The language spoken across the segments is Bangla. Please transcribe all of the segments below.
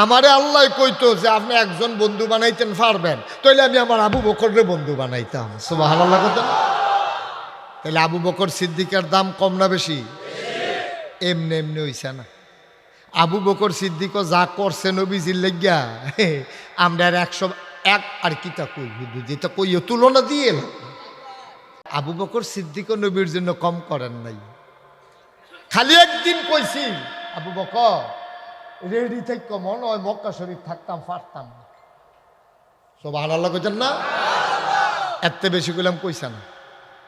আমারে আল্লাহ কইতো যে আপনি একজন বন্ধু বানাইতেন পারবেন, তাইলে আমি আমার আবু বকররে বন্ধু বানাইতাম। সুবহানাল্লাহ কথা। তাহলে আবু বকর সিদ্দিকের দাম কম না বেশি? এমনি এমনি হইছে না। আবু বকর সিদ্দিকও যা করছে নবীজির লাগিয়া, আমরা আর 101 আর কিতা কই, যেটা কইও তুলনা দিয়ে এলাম। আবু বকর সিদ্দিকও নবীর জন্য কম করেন নাই। খালি একদিন কইছি, আবু বকর রেডি থেকে মনে হয় মক্কা শরীফ থাকতাম পারতাম না। সুবহানাল্লাহ কইতেন না? এত বেশি কইলাম কইছে না,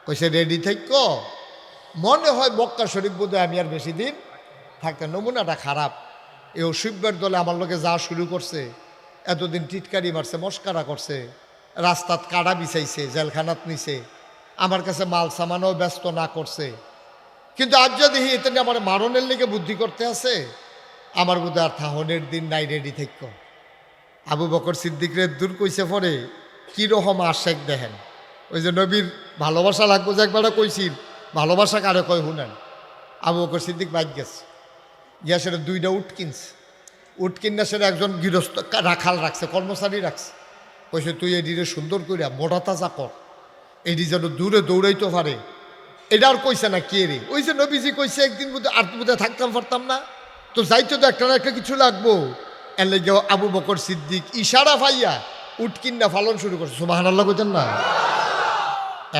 কইছে রেডি থেকে মনে হয় মক্কা শরীফ বোধহয় আমি আর বেশি দিন থাকতাম। নমুনাটা খারাপ। এই অসুব্যের দলে আমার লোকে যা শুরু করছে, এতদিন টিটকারি মারছে, মস্কারা করছে, রাস্তাত কাড়া বিছাইছে, জেলখানাত নিছে, আমার কাছে মাল সামানও ব্যস্ত না করছে। কিন্তু আজ যদি এতে আমার মারণের লেগে বুদ্ধি করতে আছে, আমার বোধহয় আর থাহনের দিন নাই রেডি থাক। আবু বকর সিদ্দিকরে দূর কইছে পরে কীরকম আশেক দেখেন। ওই যে নবীর ভালোবাসা লাগবো যে একবার কইছি, ভালোবাসা কারে কয় শুনেন। আবু বকর সিদ্দিক বাইক গেছে, গিয়া সেটা 2টা উট কিনছে। উট কিনা সেটা একজন গৃহস্থ রাখাল রাখছে, কর্মচারী রাখছে। কইছে তুই এডিরে সুন্দর করিয়া মোটা তাজা কর, এডি যেন দূরে দৌড়াইতে পারে। এটা আর কইছে না কে রে, ওই যে নবীজি কইছে একদিন বোধহয় আর বোধহয় থাকতাম পারতাম না, তো যাইতে তো একটা না একটা কিছু লাগবো। এর লেগে আবু বকর সিদ্দিক ইশারা পাইয়া উট কিন্না ফালন শুরু করছে। সুবহানাল্লাহ কইতেন না?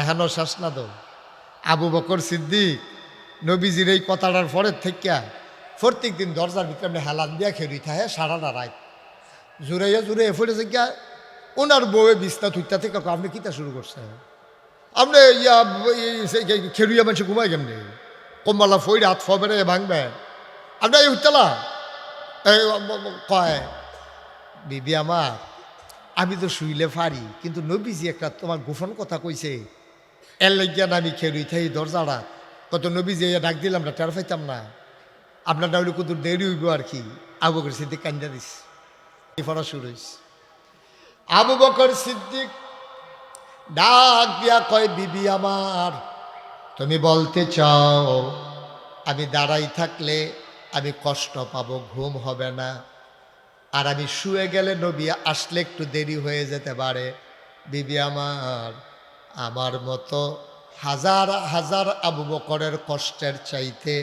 এখনো শেষ না তো। আবু বকর সিদ্দিক নবীজির এই কথাটার পরের থেকে প্রত্যেক দিন দরজার ভিতরে আপনি হেলান দিয়া খেয়ে থাকে সারাটা রাত জুড়াইয়া জুড়াইয়া ফেরেছে গিয়া। ওনার বউয়ে বিছনা থুইতা থেকে আপনি কিতা শুরু করছেন, আপনি খেরুইয়া মানুষ ঘুমাই কেমনি, কম্বালা ফইরে হাত ফবেরে ভাঙবে আপনি এই হইতালা। কয় বিবি আমার, আমি তো শুইলে পারি, কিন্তু নবীজি একটা তোমার গোপন কথা কইছে, এর লাগিয়া না আমি খেরুই থাই দরজাটা। কত নবীজি ডাক দিলাম না, টের পাইতাম না। আপনার ডাউলি কত দেরি হইব আর কি। আবু বকর সিদ্দিক কান্দা দিস, পড়া শুরু হয়েছে। আবু বকর সিদ্দিক ডাক দিয়া কয় বিবি আমার, তুমি বলতে চাও আমি দাঁড়াই থাকলে আমি কষ্ট পাবো, ঘুম হবে না, আর আমি শুয়ে গেলে নবী আসলে একটু দেরি হয়ে যেতে পারে। বিবি আমার, আমার মতো হাজার হাজার আবু বকরের কষ্টের চাইতে,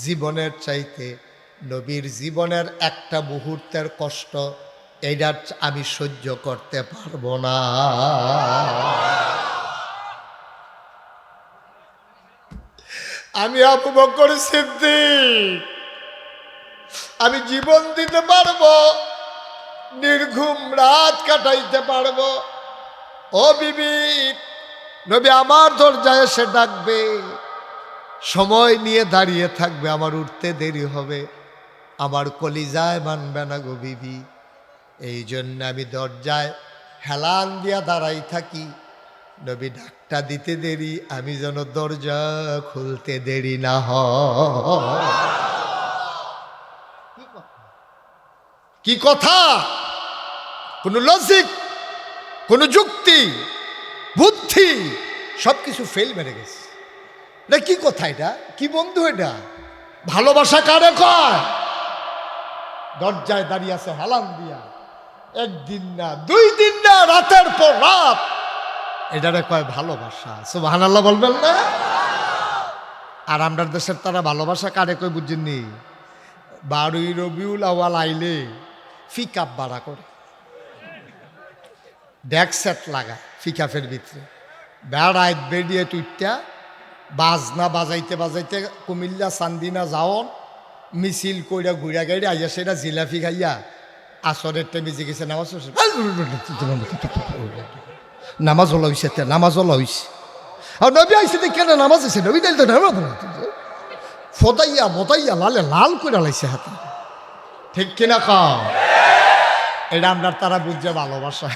জীবনের চাইতে নবীর জীবনের একটা মুহূর্তের কষ্ট এইটা আমি সহ্য করতে পারবো না। আমি আবু বকর সিদ্দিক, আমি জীবন দিতে পারবো, নির্ঘুম রাত কাটাইতে পারবো। ও বিবি, নবী আমার দরজায় এসে ডাকবে, সময় নিয়ে দাঁড়িয়ে থাকবে, আমার উঠতে দেরি হবে, আমার কলিজায় মানবে না গো বিবি। এই জন্য আমি দরজায় হেলান দিয়া দাঁড়াই থাকি, নবী ডাকটা দিতে দেরি, আমি যেন দরজা খুলতে দেরি না হয়। কি কথা? কোনো লজিক, কোনো যুক্তি, বুদ্ধি সবকিছু ফেল মেরে গেছে। এটা কি কথা? এটা কি বন্ধু? এটা ভালোবাসা কারে কয়? দরজায় দাঁড়িয়ে আছে হেলান দিয়া, একদিন না, 2 দিন না, রাতের পর রাত, এটারে কয় ভালোবাসা। সুবহানাল্লাহ বলবেন না? আর আমরা দেশের তারা ভালোবাসা কারে কয় বুঝেননি? 12ই রবিউল আউয়াল আইলে পিকআপ ভাড়া করে, ডেক সেট লাগা পিকআপের ভিতরে, বেড়ায় বেরিয়ে তুইটা বাজনা বাজাইতে বাজাইতে কুমিল্লা চান্দিনা যাওন মিছিল কইরা ঘুরা গাড়ি আইয়া সেটা জিলাপি খাইয়া আসরের টাইমে যে গেছে নামাজ নামাজ হলা হইছে, নামাজ হলা হইছে। আর নবী আইসে কেন নামাজ হয়েছে? নবী ডাইল তো ফদাইয়া মতাইয়া লালে লাল করে লাইছে হাতে, ঠিক কিনা কও? এটা আমরা তারা বুঝছে ভালোবাসা।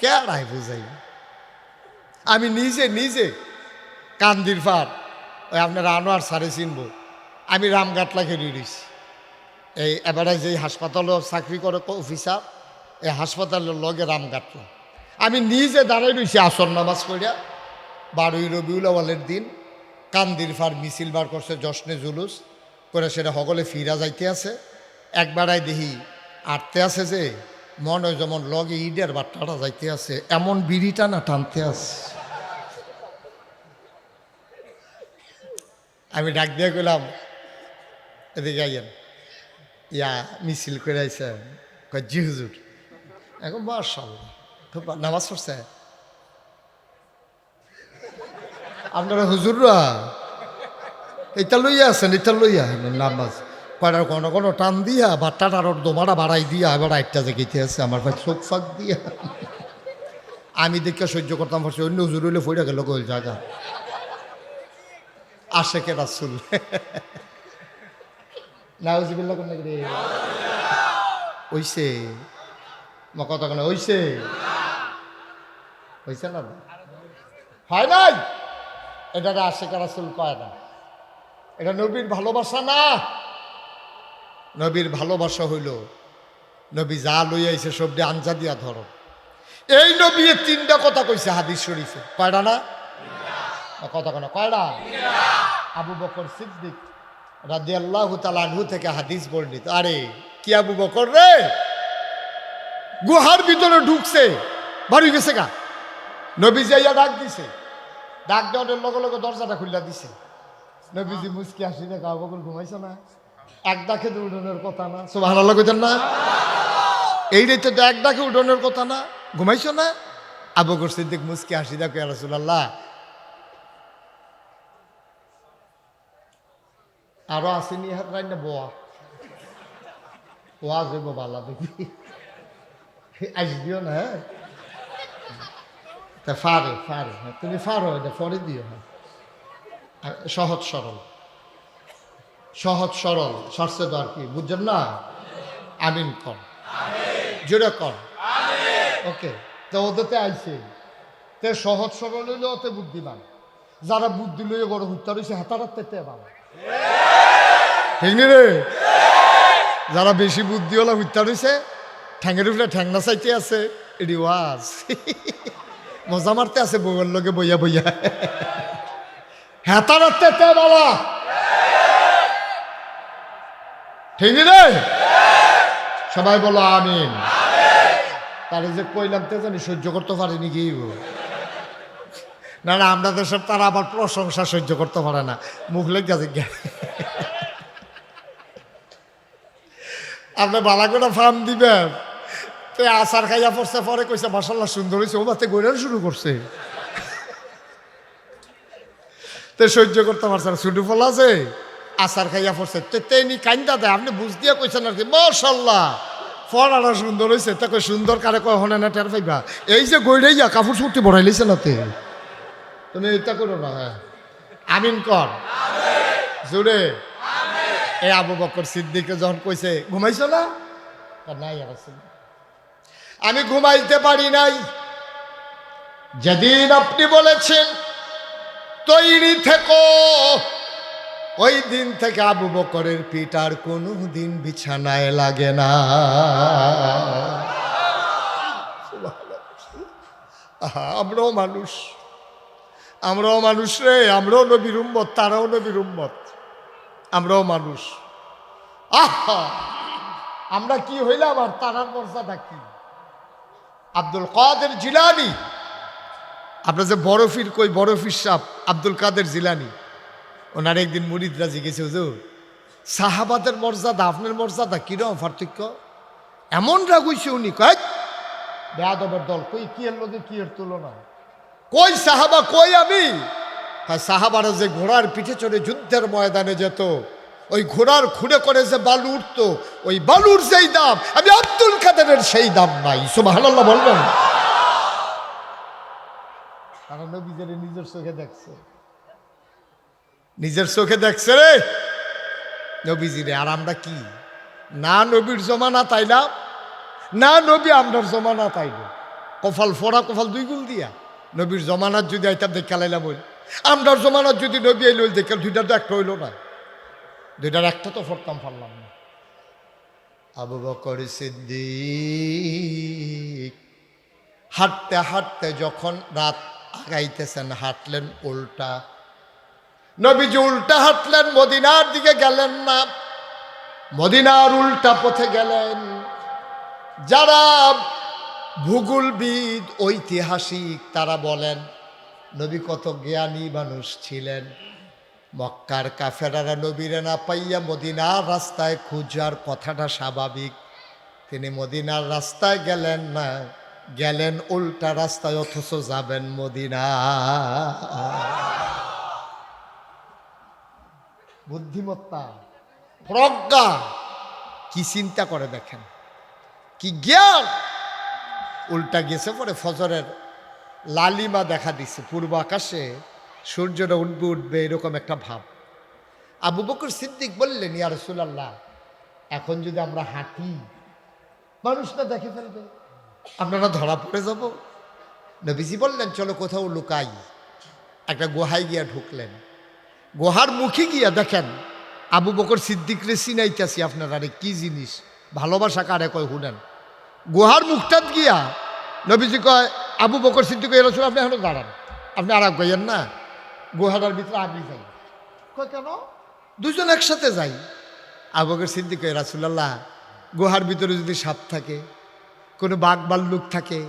কেডাই বুঝাই? আমি নিজে নিজে কান্দির পার, ওই আপনার আনোয়ার সারে চিনবো, আমি রামঘাটলা খেয়ে রয়েছি। এই এবারে যে হাসপাতালে চাকরি করে অফিসার, এই হাসপাতালের লগে রামঘাটলা। আমি নিজে দাঁড়াই রয়েছি আসর নামাজ করিয়া। 12ই রবিউল আউয়ালের দিন কান্দির ফার মিছিল বার করছে, জশ্নে জুলুস করে, সেটা সকলে ফিরা যাইতে আছে। একবারাই দেখি আটতে আছে যে মনে হয় যেমন লগে ইডের বাট্টাটা যাইতে আছে, এমন বিড়িটা না টানতে আছে। আমি ডাক দিয়ে গেলাম, এদিকে আইয়েন, ইয়া মিছিল করে আইসে, জি হুজুর। এখন মাশাআল্লাহ খুব নামাজ পড়ছে আপনারা হুজুররা, এটা লইয়া আছেন, এটা লইয়া নামাজ কয়টার কোনো কোনো টান দিয়া বাট্টাটার দোমারা বাড়াই দিয়া এবার আটটা জেগেতে আছে আমার ভাই চোখ ফাঁক দিয়া। আমি দেখে সহ্য করতাম, পারছি অন্য হুজুর হইলে ফইরা গেল গোল জায়গা আশেকে রাসূল। নাউজুবিল্লাহ কোন রে হইছে মা কথা কেন হইছে হইছে না হয় নাই, এটা আশেকে রাসূল কয় না, এটা নবীর ভালোবাসা না। নবীর ভালোবাসা হইল নবী যা লইয়া আইছে সবটি আঞ্জা দিয়া ধরো। এই নবী তিনটা কথা কইছে হাদিস শরীফে, কয়টা না কথা কেন কয়টা? আবু বকর সিদ্দিক রাদিয়াল্লাহু তাআলা আনহু থেকে হাদিস বর্ণিত। আরে কি আবু বকর রে গুহার ভিতরে ঢুকছে, বাড়ি গেছে গা, নবী যাইয়া ডাক দিছে, ডাক দেওয়ার লগে লগে দরজাটা খুললা দিছে। নবীজি মুস্কি হাসি দেখা, আবু বকর ঘুমাইছো না? এক ডাকে তো উঠোনের কথা না, সুবহানাল্লাহ কইতেন না? এই রে তো এক ডাকে উঠোনের কথা না, ঘুমাইছো না? আবু বকর সিদ্দিক মুস্কি হাসি দেখো, ইয়া রাসূলুল্লাহ আরো আসেনি হাত রাই না বোয়া ওয়া যাবো বালা দেখি আসবিও না। হ্যাঁ তা ফারে ফারে তুমি ফারো, এটা ফরে দিও। হ্যাঁ সহজ সরল, সহজ সরল সরষে তো আর কি বুঝছেন না? আমিন কর, জোরে কর, ওকে। তো ওদেরতে আইছে তে সহজ সরল হইলে ওতে বুদ্ধিমান, যারা বুদ্ধি লইয়ে বড় হুত্তা রয়েছে হাতারাতে বাবা ঠিক নি রে, যারা বেশি বুদ্ধি হলো হুত্তা রয়েছে ঠ্যাঙের উপরে ঠ্যাংনা চাইতে আছে, এটি ওয়াজ মজা মারতে আছে বউয়ের লগে বইয়া বইয়া হাতারাতে বাবা ঠিক রে, সবাই বলো আমিন। তারা যে কইলাম তে জানি সহ্য করতে পারেনি কি না, না আমরা দেশের তারা আবার প্রশংসা সহ্য করতে পারে না, মুখ লেগে গেছে। আপনি বালা করে ফার্ম দিবেন তো আচার খাইয়া পড়ছে, পরে কইছে মাশাআল্লাহ সুন্দর হয়েছে, ও বাতে গড়ানো শুরু করছে, তো সহ্য করতে পারছে না। ছুটু ফল আছে আচার খাইয়া পড়ছে, তো তেনি কান্দা দেয়, আপনি বুঝ দিয়ে কইছেন আর কি মাশাআল্লাহ ফলাটা সুন্দর হয়েছে, তাকে সুন্দর কারে কয় হনে না টের পাইবা, এই যে গইড়াইয়া কাপড় চুপটি বড়াই লিছে না তে, তুমি এটা করো না। হ্যাঁ আমিন কর জোরে। এই আবু বকর সিদ্দিকে যখন কইছে ঘুমাইছো না, নাই আমি ঘুমাইতে পারি নাই, যেদিন আপনি বলেছেন তৈরি থেকো ওই দিন থেকে আবু বকরের পিঠ আর কোনো দিন বিছানায় লাগে না। আমরাও মানুষ, আমরাও মানুষ রে, আমরাও নবীর উম্মত, তারাও নবীর উম্মত, আমরাও মানুষ। আহা আমরা কি হইলাম আর তারার মর্যাদা কি? আব্দুল কাদের জিলানী, আপনার যে বরফির কই বরফির সাপ আব্দুল কাদের জিলানী, ওনার একদিন মুরিদরা জিজ্ঞেস হুজুর সাহাবাদের মর্যাদা আপনার মর্যাদা কিরকম পার্থক্য? এমন রাগ হইছে উনি, কয় বেয়াদবের দল, কই কি এর লোকে কি এর তুলনা, কই সাহাবা কই আমি? সাহাবারা যে ঘোড়ার পিঠে চড়ে যুদ্ধের ময়দানে যেত, ওই ঘোড়ার খুঁড়ে করে যে বালু উঠতো, ওই বালুর যেই দাম আমি আব্দুল কাদেরের সেই দাম নাই। সুবহানাল্লাহ বলবেন? তারা নবীদের নিজের চোখে দেখছে, নিজের চোখে দেখছে রে নবীজিরে। আর আমরা কি না নবীর জমানা তাইলাম, না নবী আমরার জমানা তাইল, কপাল ফোড়া কপাল দুই গুল দিয়া। নবীর জমানার যদি আইতাম দেখা লাইলাম হইল, আমরার জমানার যদি নবী আইল দেখা, দুইটার তো একটা হইল না, দুইটার একটা তো ফরতাম পারলাম না। আবু বকর সিদ্দিক হাঁটতে হাঁটতে যখন রাত আগাইতেছেন হাঁটলেন উল্টা, নবীজি উল্টা হাঁটলেন, মদিনার দিকে গেলেন না, মদিনার উল্টা পথে গেলেন। যারা ভূগোলবিদ ঐতিহাসিক তারা বলেন নবী কত জ্ঞানী মানুষ ছিলেন। মক্কার কাফেরারা নবীরে না পাইয়া মদিনার রাস্তায় খুঁজার কথাটা স্বাভাবিক। তিনি মদিনার রাস্তায় গেলেন না, গেলেন উল্টা রাস্তায়, অথচ যাবেন মদিনা। বুদ্ধিমত্তা, প্রজ্ঞা, কি চিন্তা করে দেখেন, কি জ্ঞান। উল্টা গেছে পরে ফজরের লালিমা দেখা দিছে, পূর্ব আকাশে সূর্যটা উঠবে উঠবে এরকম একটা ভাব। আবু বকর সিদ্দিক বললেন, ইয়া রাসূলুল্লাহ, এখন যদি আমরা হাঁটি মানুষটা দেখে ফেলবে, আপনারা ধরা পড়ে যাব। নবীজি বললেন, চলো কোথাও লুকাই। একটা গুহায় গিয়া ঢুকলেন। গুহার মুখে গিয়া দেখেন আবু বকর সিদ্দিকরে চিনাইতেছি আপনারা, রে কি জিনিস, ভালোবাসা কারে কয় হুনেন। গুহার মুখটাত গিয়া নবীজি কয়, আবু বকর সিদ্দিক এর রাসূল আপনি এখনো দাঁড়ান, আপনি আর কইয়েন না, গুহাটার ভিতরে আমি যাই। কয় কেন? দুজন একসাথে যাই। আবু বকর সিদ্দিক এর রাসূলুল্লাহ, গুহার ভিতরে যদি সাপ থাকে, কোনো বাঘ ভাল্লুক থাকে,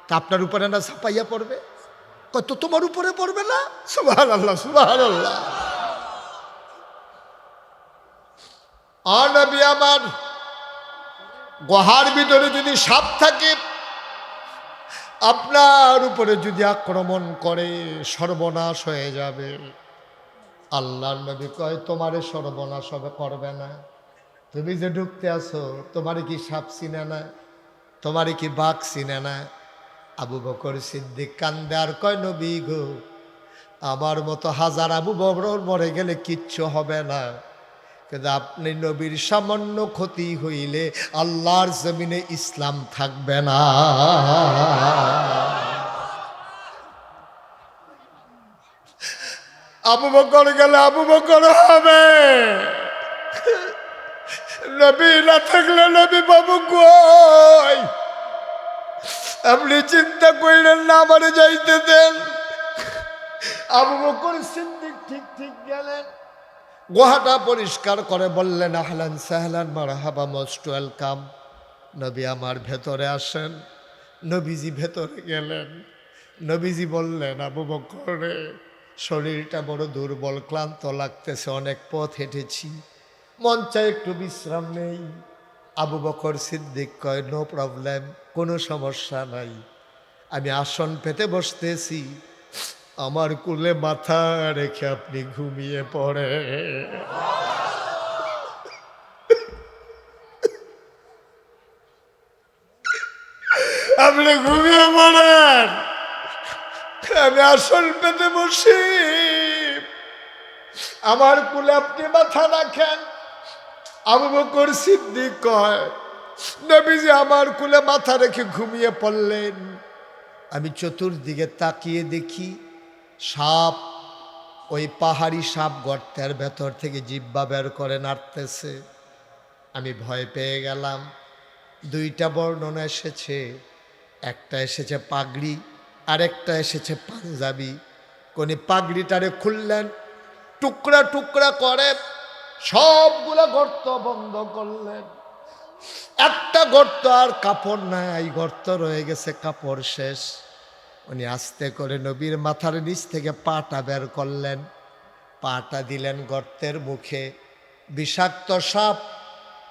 তা আপনার উপরে না ছাপাইয়া পড়বে? কত তোমার উপরে পড়বে না? সুবহানাল্লাহ, সুবহানাল্লাহ। আর নবী আমার, গুহার ভিতরে যদি সাপ থাকে, আপনার উপরে যদি আক্রমণ করে সর্বনাশ হয়ে যাবে। আল্লাহর নবী কয়, তোমারে সর্বনাশ হবে করবে না। তুমি যে ঢুকতে আসো, তোমারে কি সাপ চিনে না? তোমারে কি বাঘ চিনে না? আবু বকর সিদ্দিক কান্দে আর কয়, নবী গো, আমার মতো হাজার আবু বকর মরে গেলে কিচ্ছু হবে না, কিন্তু আপনি নবীর সামান্য ক্ষতি হইলে আল্লাহর জমিনে ইসলাম থাকবে না। আবু বকর গেলে আবু বকর হবে, নবী না থাকলে নবী বাবু কই? আপনি চিন্তা করলেন না, আমারে যাইতে দেন। আবু বকর সিদ্দিক ঠিক ঠিক গেলেন, গুহাটা পরিষ্কার করে বললেন, আহলান সাহলান মারহাবা, মোস্ট ওয়েলকাম, নবী আমার ভেতরে আসেন। নবীজি ভেতরে গেলেন। নবীজি বললেন, আবু বকর রে, শরীরটা বড় দুর্বল, ক্লান্ত লাগতেছে, অনেক পথ হেঁটেছি, মন চায় একটু বিশ্রাম নেই। আবু বকর সিদ্দিক কয়, নো প্রবলেম, কোনো সমস্যা নাই, আমি আসন পেতে বসতেছি, আমার কোলে মাথা রেখে আপনি ঘুমিয়ে পড়ে। আপনি ঘুমিয়ে পড়েন, আমি আসন পেতে বসি, আমার কোলে আপনি মাথা রাখেন। আবু বকর সিদ্দিক কয়, নবীজি আমার কোলে মাথা রেখে ঘুমিয়ে পড়লেন। আমি চতুর্দিকে তাকিয়ে দেখি সাপ, ওই পাহাড়ি সাপ গর্তের ভেতর থেকে জিহ্বা বের করে নাড়তেছে। আমি ভয় পেয়ে গেলাম। দুইটা বর্ণনা এসেছে, একটা এসেছে পাগড়ি, আরেকটা এসেছে পাঞ্জাবি। কোনি পাগড়িটারে খুললেন, টুকরা টুকরা করে সবগুলা গর্ত বন্ধ করলেন। একটা গর্ত আর কাপড় নাই, গর্ত রয়ে গেছে, কাপড় শেষ। উনি আস্তে করে নবীর মাথার নিচ থেকে পাটা বের করলেন, পাটা দিলেন গর্তের মুখে। বিষাক্ত সাপ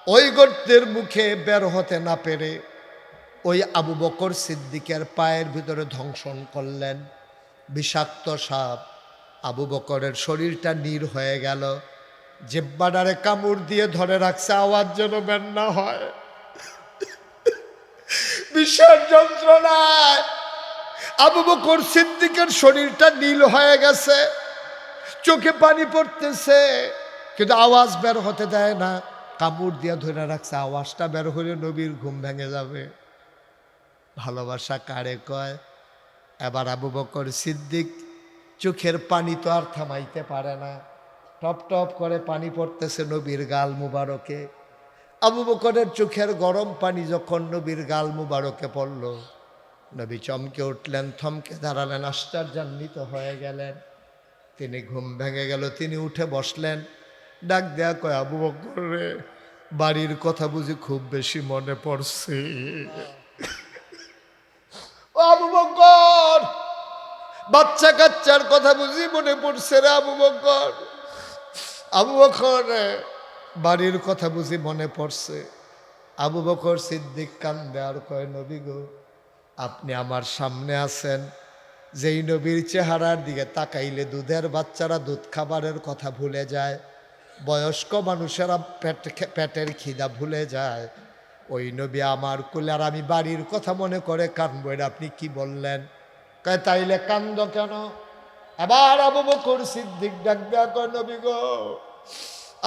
ওই গর্তের মুখে বের হতে না পেরে ওই আবু বকর সিদ্দিকের পায়ের ভিতরে ধ্বংসন করলেন। বিষাক্ত সাপ, আবু বকরের শরীরটা নীল হয়ে গেল, জিহ্বাটারে কামড় দিয়ে ধরে রাখছে, আওয়াজ যেন বের না হয়। বিষের যন্ত্রণায় আবু বকর সিদ্দিকের শরীরটা নীল হয়ে গেছে, চোখে পানি পড়তেছে, কিন্তু আওয়াজ বের হতে দেয় না, কামড় দিয়ে ধরে রাখছে, আওয়াজটা বের হলে নবীর ঘুম ভেঙে যাবে। ভালোবাসা কারে কয়? এবার আবু বকর সিদ্দিক চোখের পানি তো আর থামাইতে পারে না, টপ টপ করে পানি পড়তেছে নবীর গাল মুবারকে। আবু বকরের চোখের গরম পানি যখন নবীর গাল মুবারকে পড়ল, নবী চমকে উঠলেন, থমকে দাঁড়ালেন, আশ্চর্যান্বিত হয়ে গেলেন। তিনি ঘুম ভেঙে গেল, তিনি উঠে বসলেন, ডাক দেয়া কয়, আবু বকর রে, বাড়ির কথা বুঝি খুব বেশি মনে পড়ছে। ও আবু বকর, বাচ্চা কাচ্চার কথা বুঝি মনে পড়ছে রে আবু বকর। আবু বকর, বাড়ির কথা বুঝি মনে পড়ছে। আবু বকর সিদ্দিক কান্দে আর কয়, নবী গো, আপনি আমার সামনে আছেন, যেই নবীর চেহারার দিকে তাকাইলে দুধের বাচ্চারা দুধ খাবারের কথা ভুলে যায়, বয়স্ক মানুষেরা পেটের খিদা ভুলে যায়, ওই নবী আমার কোলে, আর আমি বাড়ির কথা মনে করে কান্দবো, এটা আপনি কি বললেন? কয় তাইলে কান্দ কেন? আবার আবু বকর সিদ্দিক ডাক দেয়া কয়, নবী গো,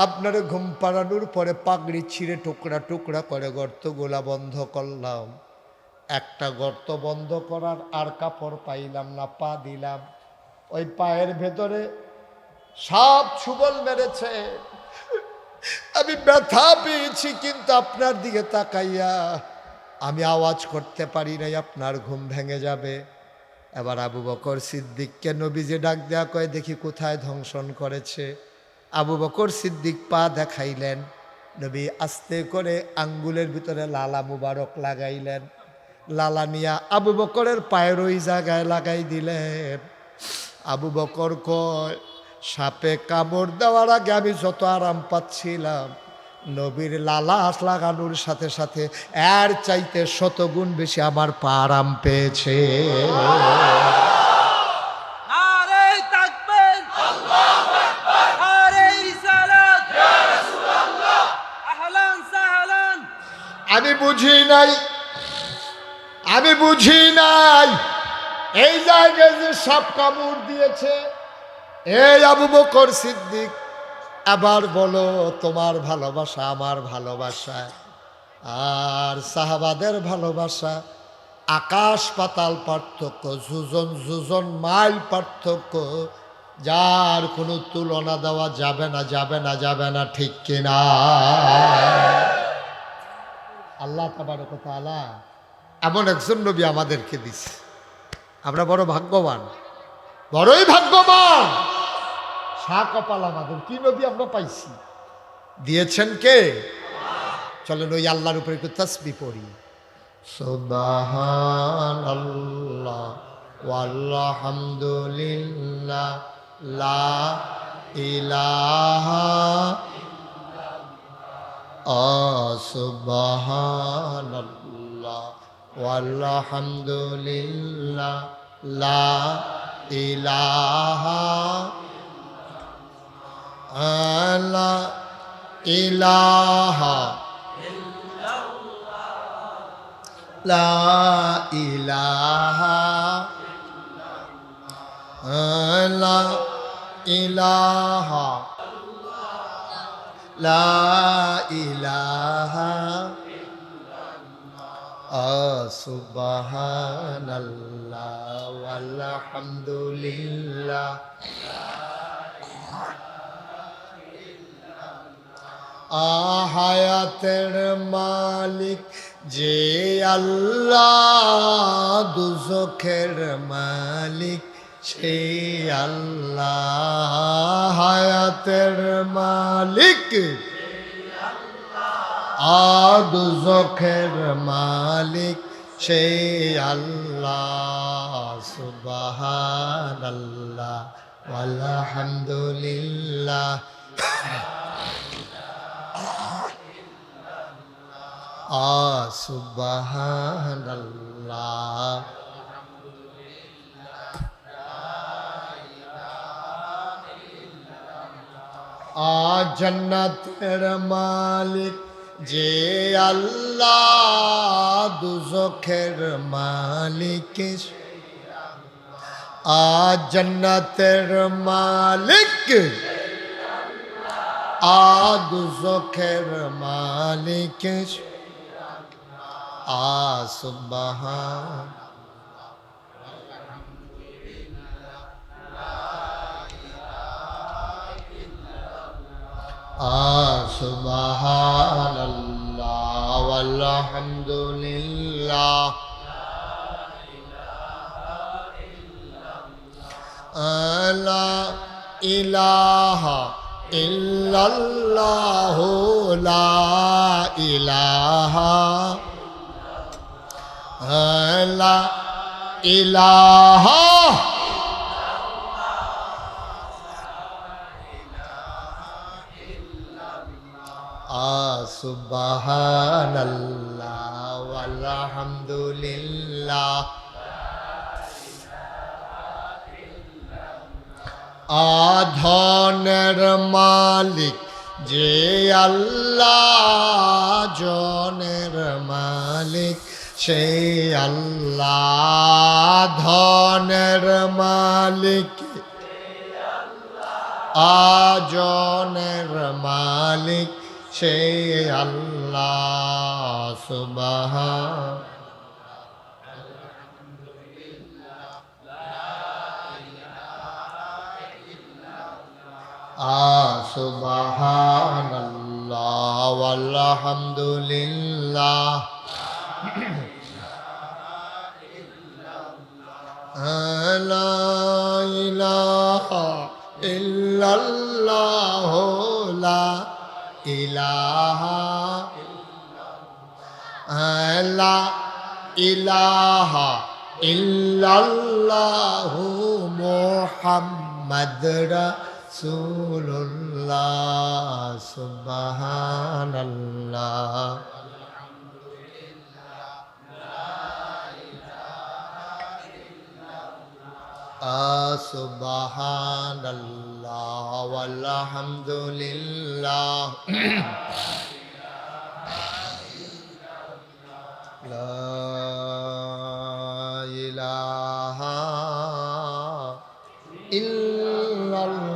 আপনার ঘুম পাড়ানোর পরে পাগড়ি ছিঁড়ে টুকরা টুকরা করে গর্তগুলা বন্ধ করলাম, একটা গর্ত বন্ধ করার আর কাপড় পাইলাম না, পা দিলাম, ওই পায়ের ভেতরে সাপ ছুবল মেরেছে, আমি ব্যথা পেয়েছি, কিন্তু আপনার দিকে তাকাইয়া আমি আওয়াজ করতে পারি নাই, আপনার ঘুম ভেঙে যাবে। এবার আবু বকর সিদ্দিককে নবীজি ডাক দেয়া কয়, দেখি কোথায় ধ্বংসন করেছে। আবু বকর সিদ্দিক পা দেখাইলেন, নবী আস্তে করে আঙ্গুলের ভিতরে লালা মুবারক লাগাইলেন, লালা নিয়া আবু বকরের পায়ের ওই জায়গায় লাগাই দিলেন। আবু বকর কয়, সাপে কামড় দেওয়ার আগে আমি যত আরাম পাচ্ছিলাম, নবীর লালা লাগানোর সাথে সাথে এর চাইতে শতগুণ বেশি আমার পা আরাম পেয়েছে। আমি বুঝি নাই এই জায়গায় যে সাপ কামড় দিয়েছে। এই আবু বকর সিদ্দিক, আবার বলো, তোমার ভালোবাসা আমার ভালোবাসা আর সাহাবাদের ভালোবাসা আকাশ পাতাল পার্থক্য, যোজন মাইল পার্থক্য, যার কোনো তুলনা দেওয়া যাবে না, ঠিক কিনা? আল্লাহ তাবারক ওয়া তাআলা এমন একজন নবী আমাদেরকে দিছে, আমরা বড় ভাগ্যবান, বড়ই ভাগ্যবান। কপাল আমাদের, কি নবী আমরা পাইছি, দিয়েছেন কে? চলেন ওই আল্লাহর উপরে একটু তাসবিহ পড়ি। সুবহানাল্লাহ ওয়ালহামদুলিল্লাহ লা ইলাহা সুবহানাল্লাহ ওয়ালহামদুলিল্লাহ লা ইলাহা লা ইলাহা লা ইলাহা লা ইলাহা লা ইলাহা সুবহানাল্লাহ ওয়ালহামদুলিল্লাহ হায়াতের মালিক যে আল্লাহ, দুজখের মালিক সেই আল্লাহ। হায়াতের মালিক দুজখের মালিক সেই আল্লাহ। সুবহানাল্লাহ ওয়ালহামদুলিল্লাহ সুবহানাল্লাহ জান্নাতের মালিক যে আল্লাহ, দুজখের মালিক জান্নাতের মালিক দুজখের মালিক সুবহান সুবহানাল্লাহ ওয়ালহামদুলিল্লাহ লা ইলাহা ইল্লাল্লাহু লা ইলাহা লা ইলাহা সুবহানাল্লাহ ওয়ালহামদুলিল্লাহ আধনের মালিক যে আল্লাহ, জনের মালিক সে আল্লাহ, ধনের মালিক আজনের মালিক সে আল্লাহ। সুবহান সুবহানাল্লাহ ওয়ালহামদুলিল্লাহ লা ইলাহা ইল্লাল্লাহ লা ইলাহা লা ইলাহা ইল্লাল্লাহ মুহাম্মাদ রাসূলুল্লাহ। সুবহানাল্লাহ সুবহানাল্লাহ ওয়ালহামদুলিল্লাহ লা ইলাহা ইল্লাল্লাহ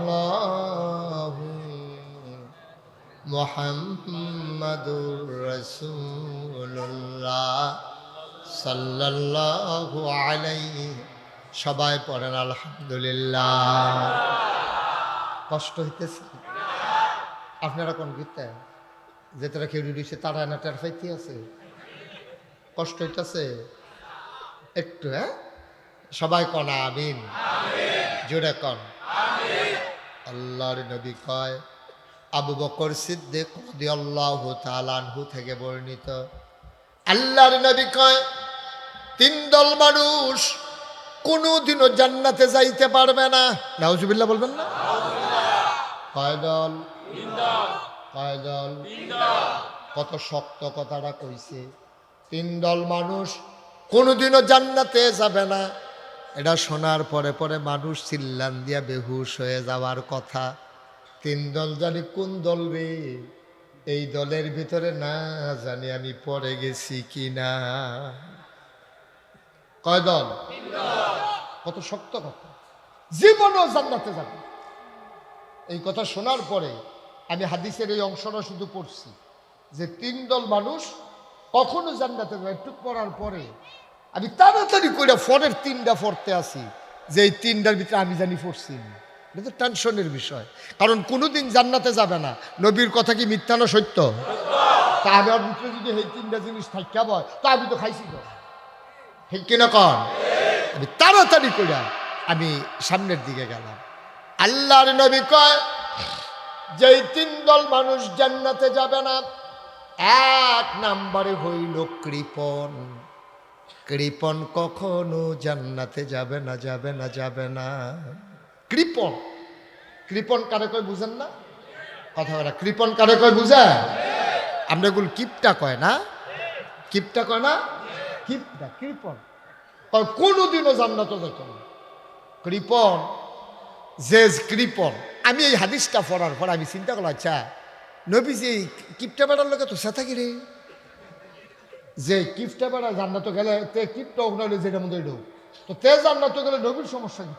মুহাম্মাদুর রাসূলুল্লাহ সাল্লাল্লাহু আলাইহি। সবাই পড়েন আলহামদুলিল্লাহ। কষ্ট হইতেছে আপনারা কোন গীতে যে তারা কেউ দিচ্ছে তারা না টের পাইতে আছে, কষ্ট হইতেছে একটু। হ্যাঁ সবাই কন আমিন, জোরে কন আল্লাহর নবী কয়, আবু বকর সিদ্দিক রাদিয়াল্লাহু তাআলা আনহু থেকে বর্ণিত, আল্লাহর নবী কয় তিন দল মানুষ কোনোদিনও জান্নাতে যাইতে পারবে না। নাউজুবিল্লাহ বলবেন না? কয় দল? কয় দল? কত শক্ত কথাটা কইছে। তিন দল মানুষ কোনোদিনও জান্নাতে যাবে না। এটা শোনার পরে পরে মানুষ চিল্লান দিয়া বেহুশ হয়ে যাওয়ার কথা। তিন দল জানি কোন দল রে? এই দলের ভিতরে না জানি আমি পড়ে গেছি কিনা। কয় দল? কত শক্ত কথা, জীবনও জান্নাতে যাবে। এই কথা শোনার পরে আমি হাদিসের এই অংশটা শুধু পড়ছি যে তিন দল মানুষ কখনো জান্নাতে যাবে। একটু পড়ার পরে আমি তাড়াতাড়ি করে ফরের তিনটা পড়তে আসি যে এই তিনটার ভিতরে আমি জানি পড়ছি। এটা তো টেনশনের বিষয়, কারণ কোনোদিন জান্নাতে যাবে না। নবীর কথা কি মিথ্যা না সত্য? তা আমার ভিতরে যদি এই তিনটা জিনিস থাকা হয় তা আমি তো খাইছি না, ঠিক কিনা কন? আমি তাড়াতাড়ি করে আমি সামনের দিকে গেলাম। আল্লাহর নবী কয় যে তিন দল মানুষ জান্নাতে যাবে না, এক নম্বরে হইল কৃপণ। কৃপণ কখনো জান্নাতে যাবে না, যাবে না, যাবে না। কৃপণ, কৃপণ কারে কয় বুঝেন না? কথা বলা কৃপণ কারে কয় বুঝেন? আমরা এগুলো কিপটা কয় না, কিপটা কয় না, কিপটা কৃপণ কোনোদিনও জান্নাতে যেত না। কৃপণ যে কৃপণ। আমি এই হাদিসটা পড়ার পর আমি চিন্তা করলাম, আচ্ছা নবীজি কিপটা বেড়ার লোকে তো সেটা কি রে, যে কিপটা বেড়া জান্নাতে গেলে তে কিপটা হলে যেটা মধ্যে ঢোক তো তে জান্নাতে গেলে নবীর সমস্যা কি?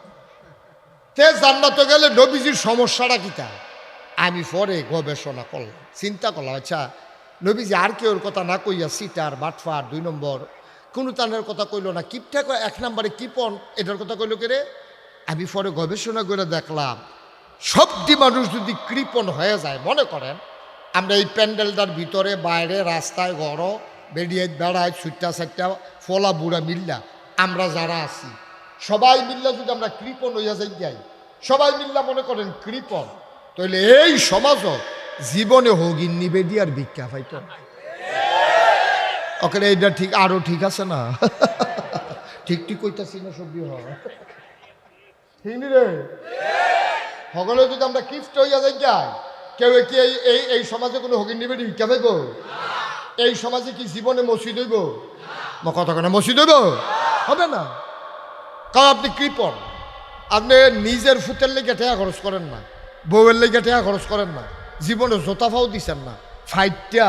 তে জান্নাতে গেলে নবীজির সমস্যাটা কিতা? আমি পরে গবেষণা করলাম, চিন্তা করলাম, আচ্ছা নবীজি আর কেউর কথা না কইয়া সিটার বাটফার দুই নম্বর কোনো তানের কথা কইল না, কিপটা এক নম্বরে কিপন এটার কথা কইল কে রে? আমি পরে গবেষণা করে দেখলাম সবটি মানুষ যদি কৃপণ হয়ে যায়, মনে করেন আমরা এই প্যান্ডেলটার ভিতরে বাইরে রাস্তায় ঘর বেরিয়ে বেড়ায় ছুট্টা ছাট্টা ফলা বুড়া মিল্লা আমরা যারা আছি সবাই মিল্লা যদি আমরা কৃপণ হইয়া যাই, সবাই মিল্লা মনে করেন কৃপণ, তাইলে এই সমাজও জীবনে হগিন নিবে দিয়ে আর ভিক্ষা পাইত ওকে এইটা ঠিক আরো ঠিক আছে না ঠিক ঠিক কইতাছি না সবই হয় ঠিক নি রে সকলে যদি আমরা কিফট হইয়া যাই কেউ কি এই সমাজে কোনো হগিন নিবে ভিক্ষা পাইব এই সমাজে কি জীবনে মসজিদ হইব কথা কেন মসজিদ হইব হবে না কারণ আপনি কৃপণ আপনি নিজের ফুতের লেগে টাকা খরচ করেন না বউয়ের লেগে টাকা খরচ করেন না জীবনে জোতা ফাও দিচ্ছেন না ফাইটটা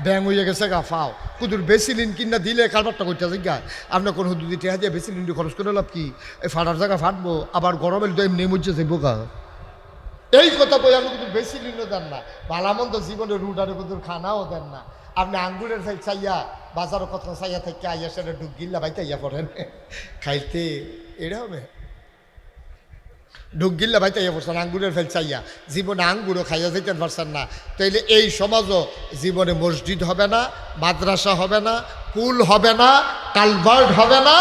ব্যাং হয়ে গেছে গা ফাও কুদুর বেসিলিন কিনা দিলে কারবারটা করতে আছে গা আপনার কোনো হুদুদি টাকা দিয়ে বেসিলিনটি খরচ করে লাভ কি এই ফাটার জায়গা ফাটবো আবার গরমের তো এমনি মধ্যে যাইব গা এই কথা বই আপনি কিন্তু বেসিলিনও দেন না ভালামন্দ জীবনে রুডারে কুদুর খানাও দেন না আপনি আঙ্গুরের সাইড চাইয়া বাজারও কত চাইয়া থেকে আইয়া সেটা ঢুক গিল্লা বাইতে আইয়া পড়েন খাইতে এটা হবে ঢুক গিল্লা বাইতে আইয়া পড়ছেন আঙ্গুরের ফেল চাইয়া জীবনে আঙ্গুরও খাইয়া যেতে পারছেন না তাইলে এই সমাজও জীবনে মসজিদ হবে না মাদ্রাসা হবে না পুল হবে না কালভার্ট হবে না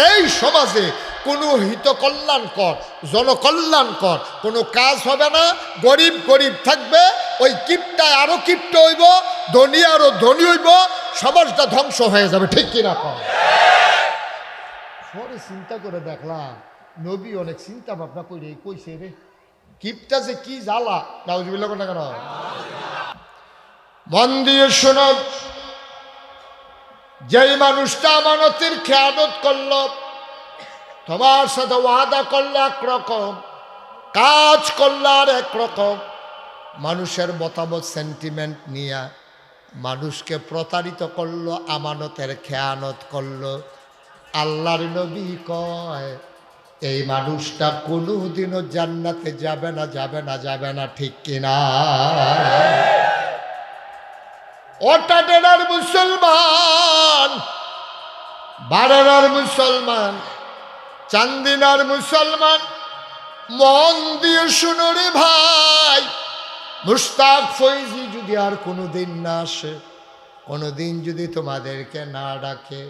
এই সমাজে কোনো হিতকল্যাণকর জনকল্যাণকর কোনো কাজ হবে না গরিব গরিব থাকবে ওই কিপটায় আরো কিপ্ট হইব ধনী আরো ধনী হইব সমাজটা ধ্বংস হয়ে যাবে ঠিক কিনা কম পরে চিন্তা করে দেখলাম নবী অনেক চিন্তা ভাবনা করে কইছে রে কিপটা যে কি জ্বালা নাউজুবিল্লাহ না কেন মন দিয়ে শোনো যেই মানুষটা আমানতের খেয়ানত করলো তোমার সাথে ওয়াদা করলে একরকম কাজ করলে আর একরকম মানুষের মতামত সেন্টিমেন্ট নিয়ে মানুষকে প্রতারিত করলো আমানতের খেয়ানত করলো আল্লাহর নবী কয় এই মানুষটা কোনোদিনও জান্নাতে যাবে না যাবে না যাবে না ঠিক কিনা ওটা ডেরার মুসলমান বারেরার মুসলমান চান্দিনার মুসলমান মন দিয়ে শুনো রে ভাই মুশতাক ফৈজি যদি আর কোনোদিন না আসে কোনোদিন যদি তোমাদেরকে না ডাকে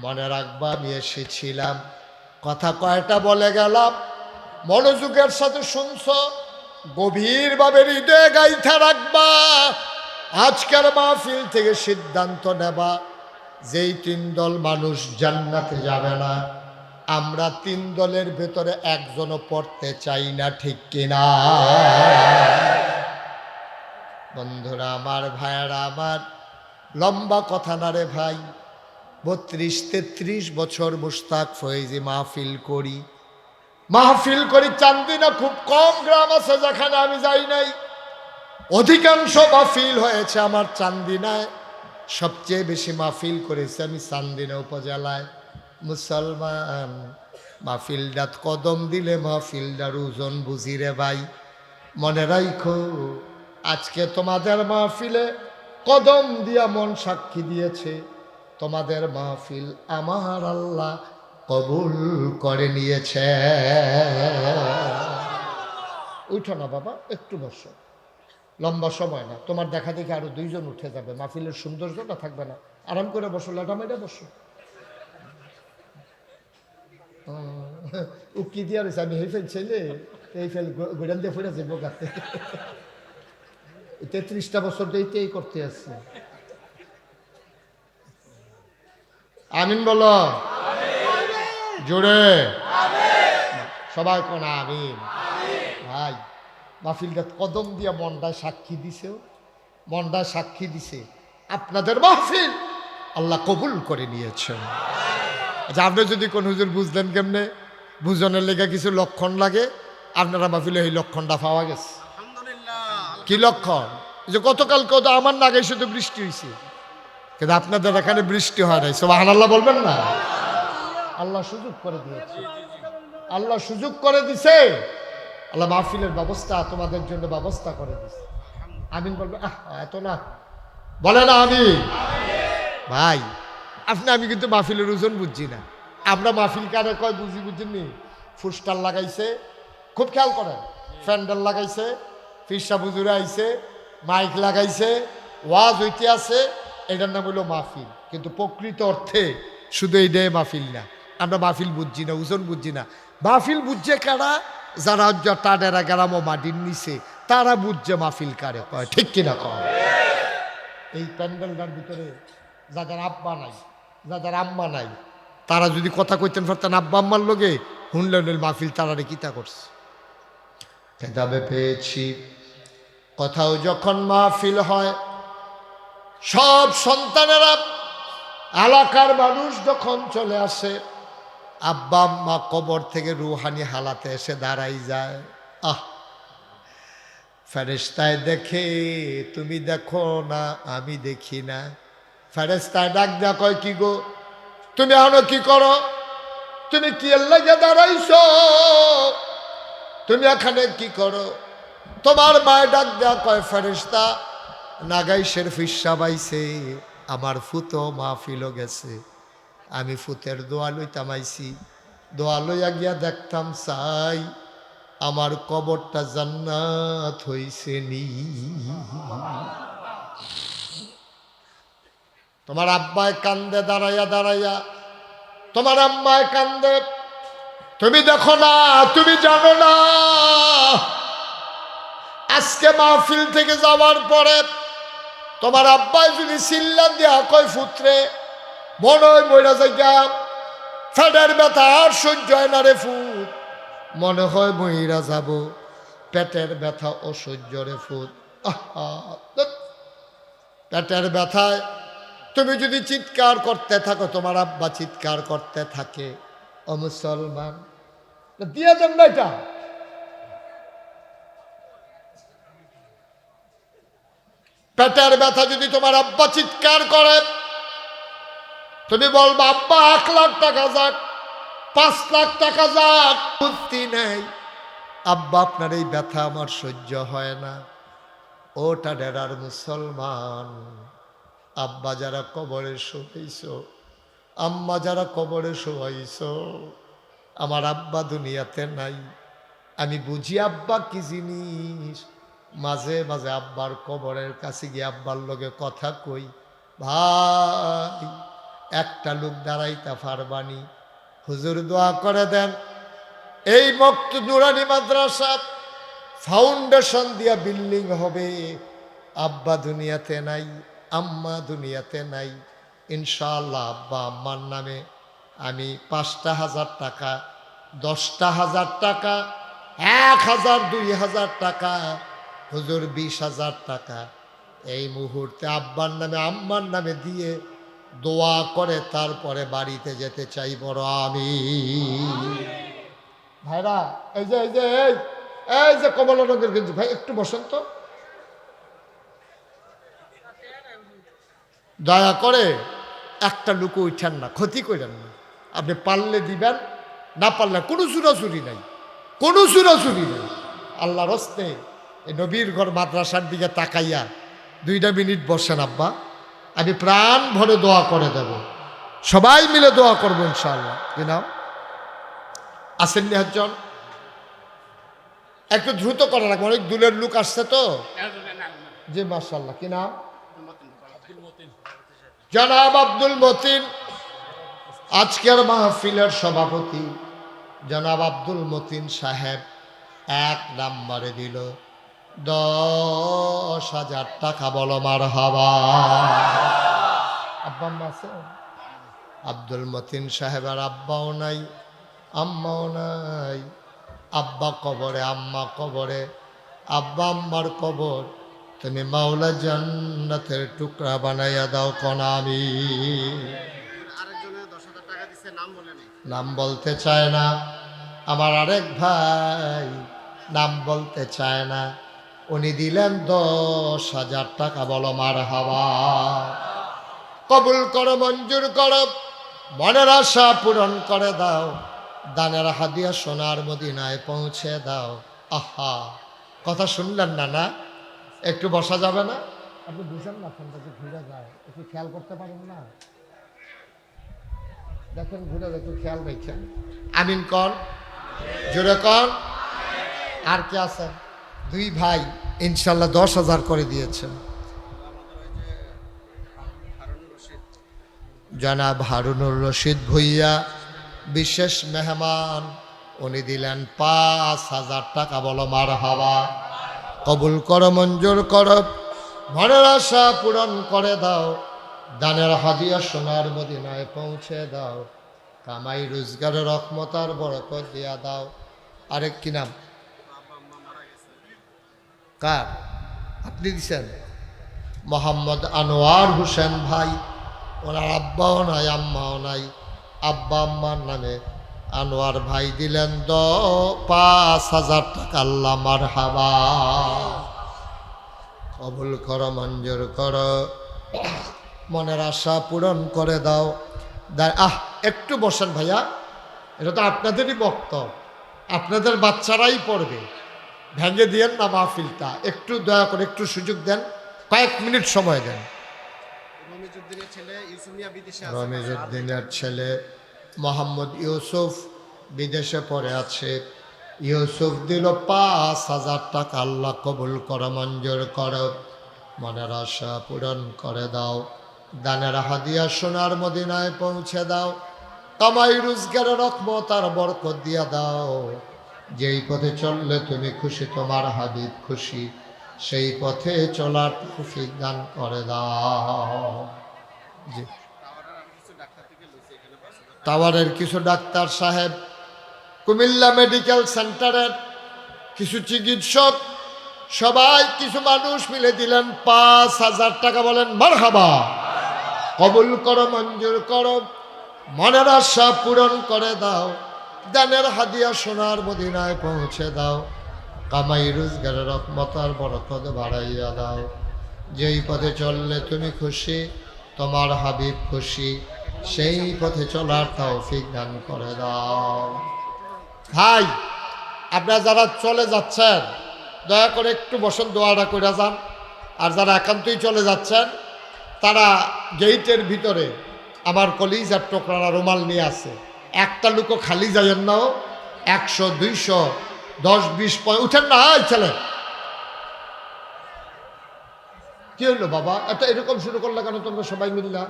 মনে রাখবা আমি এসেছিলাম কথা কয়টা বলে গেলাম মনোযোগের সাথে শুনছ গভীরভাবে হৃদয়ে গাইথা রাখবা আজকের মাহফিল থেকে সিদ্ধান্ত নেবা যেই 3 দল মানুষ জান্নাতে যাবে না আমরা 3 দলের ভেতরে একজনও পড়তে চাই না ঠিক কিনা বন্ধুরা আমার ভাইয়ারা আমার লম্বা কথা না রে ভাই 32-33 বছর মুশতাক ফৈজি মাহফিল করি চান্দিনা খুব কম গ্রাম আছে যেখানে আমি যাই নাই অধিকাংশ মাহফিল হয়েছে আমার চান্দিনায় সবচেয়ে বেশি মাহফিল করেছে আমি চান্দিনা উপজেলায় মুসলমান মাহফিলডাত কদম দিলে মাহফিলডার ওজন বুঝি রে ভাই মনে রাখো আজকে তোমাদের মাহফিলে কদম দিয়া মন সাক্ষী দিয়েছে তোমাদের মাহফিল আমার আল্লাহ কবুল করে নিয়েছে উঠো না বাবা একটু বসো লম্বা সময় না তোমার দেখা দেখে আরো 2 জন উঠে যাবে মাহফিলের সৌন্দর্যটা থাকবে না আরাম করে বসো লাটা মেরে বসো উকি দিয়া রয়েছে আমি এই ফেল ছেলে এই ফেল গোড়াল দিয়ে ফিরে যাবো গাতে 33টা বছর এইটাই করতে আসছে আমিন বলো জোরে সবাই কোন আমিন ভাই মাহফিলটা কদম দিয়া মনটায় সাক্ষী দিছে আপনাদের মাহফিল আল্লাহ কবুল করে নিয়েছেন আচ্ছা আপনি যদি কোন হুজুর বুঝলেন কেমনে বুঝনের লেগে কিছু লক্ষণ লাগে আপনারা মাহফিলে এই লক্ষণটা পাওয়া গেছে কি লক্ষণ যে গতকাল কত আমার নাগে শুধু বৃষ্টি হয়েছে কিন্তু আপনাদের এখানে বৃষ্টি হয় নাই সুবহানাল্লাহ বলবেন না আল্লাহ সুযোগ করে দিয়েছে আল্লাহ সুযোগ করে দিছে আল্লাহ মাহফিলের ব্যবস্থা তোমাদের জন্য ব্যবস্থা করে দিছে আমিন বলবে এত না বলে না আমি ভাই আমি কিন্তু মাহফিলের ওজন বুঝছি না আমরা মাহফিল কারে কয় বুঝিনি ফুস্টার লাগাইছে খুব খেয়াল করেন প্যান্ডেল লাগাইছে ফিরসা বুজুরে আইছে মাইক লাগাইছে ওয়াজ হইতে আছে এটার নাম হলো মাহফিল কিন্তু প্রকৃত অর্থে শুধু এইটাই মাহফিল না আমরা মাহফিল বুঝছি না ওজন বুঝছি না মাহফিল বুঝছে কারা যারা টাডেরা গ্রাম মাটির নিচে তারা বুঝছে মাহফিল কারে কয়, ঠিক কিনা কয়? এই প্যান্ডেলটার ভিতরে যাদের আব্বা নাই, যাদের আম্মা নাই, তারা যদি কথা কইতেন পারতেন আব্বা আম্মার লোকে, হুনলেন মাহফিল তারারে কিতা করছে। কিতাবে পেয়েছি কোথাও যখন মাহফিল হয়, সব সন্তানেরা এলাকার মানুষ যখন চলে আসে, আব্বা আম্মা কবর থেকে রুহানি হালাতে এসে দাঁড়াই যায়। আহ, ফেরেশতায় দেখে, তুমি দেখো না আমি দেখি না। ফেরেশতায় ডাক দেয়া কয়, কি গো তুমি এখনো কি করো? তুমি কি লাগে দাঁড়াইছো? তুমি এখানে কি করো? তোমার মায় ডাক দেয়া কয়, ফেরেশতা নাগাইশের ফিসা বাইছে, আমার ফুতো মাহফিলও গেছে, আমি ফুতের দোয়া লইতাম আইছি, দোয়া লইয়া গিয়া দেখতাম চাই আমার কবরটা জান্নাত হইছে নি। তোমার আব্বায় কান্দে দাঁড়াইয়া দাঁড়াইয়া, তোমার আম্মায় কান্দে, তুমি দেখো না, তুমি জানো না, আজকে মাহফিল থেকে যাওয়ার পরে তোমার আব্বাই যদি চিল্লা দিয়া কয়, ফুত্রে মনে হয় মইরা যাইয়া, ফেডের ব্যথা আর সহ্য হয় না রে ফুত, মনে হয় মইরা যাব, পেটের ব্যথা অসহ্য রে ফুত। পেটের ব্যথায় তুমি যদি চিৎকার করতে থাকো, তোমার আব্বা চিৎকার করতে থাকে, ও মুসলমান দিয়ে দেন না এটা। পেটের ব্যথা যদি তোমার আব্বা চিৎকার করে, তুমি বলবা আব্বা 1 লাখ টাকা যাক, 5 লাখ টাকা যাক, বুদ্ধি নেই, আব্বা আপনার এই ব্যথা আমার সহ্য হয় না। ওটা ডেরার মুসলমান, আব্বা যারা কবরে শোয়াইছ, আম্মা যারা কবরে শোয়াইছ, আমার আব্বা দুনিয়াতে নাই, আমি বুঝি আব্বা কি জিনিস। মাঝে মাঝে আব্বার কবরের কাছে গিয়ে আব্বার লগে কথা কই, ভাই একটা লোক দাঁড়াইতা পারবানি, হুজুর দোয়া করে দেন, এই মক্তব নুরানি মাদ্রাসা ফাউন্ডেশন দিয়া বিল্ডিং হবে, আব্বা দুনিয়াতে নাই, আম্মা দুনিয়াতে নাই, ইনশাআল্লাহ আব্বা আম্মার নামে আমি 5,000 টাকা, 10,000 টাকা, 1,000, 2,000 টাকা, হুজুর 20,000 টাকা এই মুহূর্তে আব্বার নামে আম্মার নামে দিয়ে দোয়া করে তারপরে বাড়িতে যেতে চাই বড় আমি। ভাইরা এই যে এই যে এই যে কমলা রঙের গেঞ্জি, ভাই একটু বসেন তো, দয়া করে একটা লুকো উঠান না, ক্ষতি করেন না, আপনি পারলে দিবেন, না পারলে কোনো চুরাচুরি নাই, কোনো চুরাচুরি নেই। আল্লাহর হস্তে এই নবীর ঘর মাদ্রাসার দিকে তাকাইয়া 2 মিনিট বসেন আব্বা, আমি প্রাণ ভরে দোয়া করে দেব, সবাই মিলে দোয়া করবো ইনশাআল্লাহ। কি নাম আসেন নিহাজন? একটু দ্রুত করা রাখবো, অনেক দূরের লোক আসছে তো। জি মাশাআল্লাহ। কি নাম? জনাব আব্দুল মতিন, আজকের মাহফিলের সভাপতি জনাব আব্দুল মতিন সাহেব 1 নম্বরে দিল 10,000 টাকা, বলো মারহাবা। আব্বা আম্মা আছে? আব্দুল মতিন সাহেবের আব্বাও নাই, আম্মাও নাই, আব্বা কবরে, আম্মা কবরে, আব্বা আম্মার কবর তুমি মাওলা জান্নাতের টুকরা বানাইয়া দাও কোনা আমি। নাম বলতে চায় না আমার আরেক ভাই, নাম বলতে চায় না, উনি দিলেন 10,000 টাকা, বলো মারহাবা। কবুল করো, মঞ্জুর করো, মনের আশা পূরণ করে দাও, দানের হাদিয়া সোনার মদিনায় পৌঁছে দাও। আহা, কথা শুনলেন না? না একটু বসা যাবে না? আপনি বুঝেন না, ফোনটা যে ঘুরে যায়, একটু খেয়াল করতে পারেন না? দেখেন ঘুরে, একটু খেয়াল রেখেন। আমিন কর, জোরে কর। আর কে আছেন? 2 ভাই ইনশাল্লাহ 10,000 করে দিয়েছেন। জনাব হারুনুর রশিদ ভুইয়া বিশেষ মেহমান, উনি দিলেন 5,000 টাকা, বলো মারহাবা। কবুল করো মঞ্জুর করো, মনের আশা পূরণ করে দাও, দানের হাদিয়া সোনার মদিনায় পৌঁছে দাও, কামাই রোজগারের রহমত আর বরকত দিয়া দাও। আরেক কি নাম? কার? আপনি দিছেন? মোহাম্মদ আনোয়ার হোসেন ভাই, ওনার আব্বাও নাই আম্মাও নাই, আব্বা আম্মার নামে আনোয়ার ভাই দিলেন 5,000 টাকা। আল্লাহ মারহাবা, কবুল করো মঞ্জুর করো, মনের আশা পূরণ করে দাও। একটু বসেন ভাইয়া, এটা তো আপনাদেরই বক্তব্য, আপনাদের বাচ্চারাই পড়বে, ভেঙে দিয়েন না মাহফিলটা, একটু দয়া করে একটু সুযোগ দেন, কয়েক মিনিট সময় দেন। রমিজউদ্দিনের ছেলে মোহাম্মদ ইউসুফ বিদেশে পড়ে আছে, ইউসুফ দিল 5,000 টাকা। আল্লাহ কবুল করো মঞ্জুর করো, মনের আশা পূরণ করে দাও, দানের হাদিয়া সোনার মদিনায় পৌঁছে দাও, কামাই রোজগারের রহমত আর বরকত দিয়া দাও। যেই পথে চললে তুমি খুশি, তোমার হাবিব খুশি, সেই পথে চলার তৌফিক দান করে দাও। জি, টাওয়ারের কিছু ডাক্তার সাহেব, কুমিল্লা মেডিকেল সেন্টারের কিছু চিকিৎসক, সবাই কিছু মানুষ মিলে দিলেন 5,000 টাকা। বলেন মারহাবা, কবুল করো মঞ্জুর করো, মনের আশা পূরণ করে দাও, দানের হাদিয়া সোনার মদিনায় পৌঁছে দাও, কামাই রোজগারের রহমত আর বরকত বাড়াইয়া দাও। যেই পথে চললে তুমি খুশি, তোমার হাবিব খুশি, সেই পথে চলার তৌফিক দান করে দাও। ভাই, আপনারা যারা চলে যাচ্ছেন দয়া করে একটু বসেন, দোয়াটা করে যান। আর যারা একান্তই চলে যাচ্ছেন তারা গেইটের ভিতরে আমার কলিজার টোকরা রুমাল নিয়ে আছে, একটা লুকো খালি যাইয়েন না, 100, 200, 10, 20 উঠেন না। ছেলে কি হইলো বাবা, এটা এরকম শুরু করলে কেন তোমরা সবাই মিললা?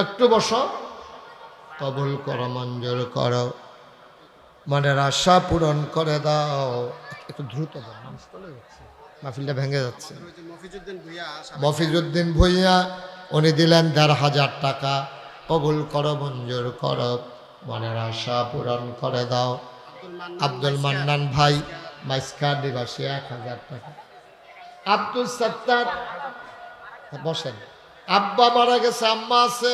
একটু বসো, কবুল করো মঞ্জুর করো, মনের আশা পূরণ করে দাও। একটু দ্রুত দাও, মানুষ চলে যাচ্ছে, মাহফিলটা ভেঙে যাচ্ছে। মফিজউদ্দিন ভুইয়া, উনি দিলেন 1,500 টাকা। কবুল করো মঞ্জুর করো, মনের আশা পূরণ করে দাও। আব্দুল মান্নান ভাই, মাইসকা নিবাসী, 1,000 টাকা। আব্দুল সত্তার, বসেন, আব্বা মারা গেছে, আম্মা আছে,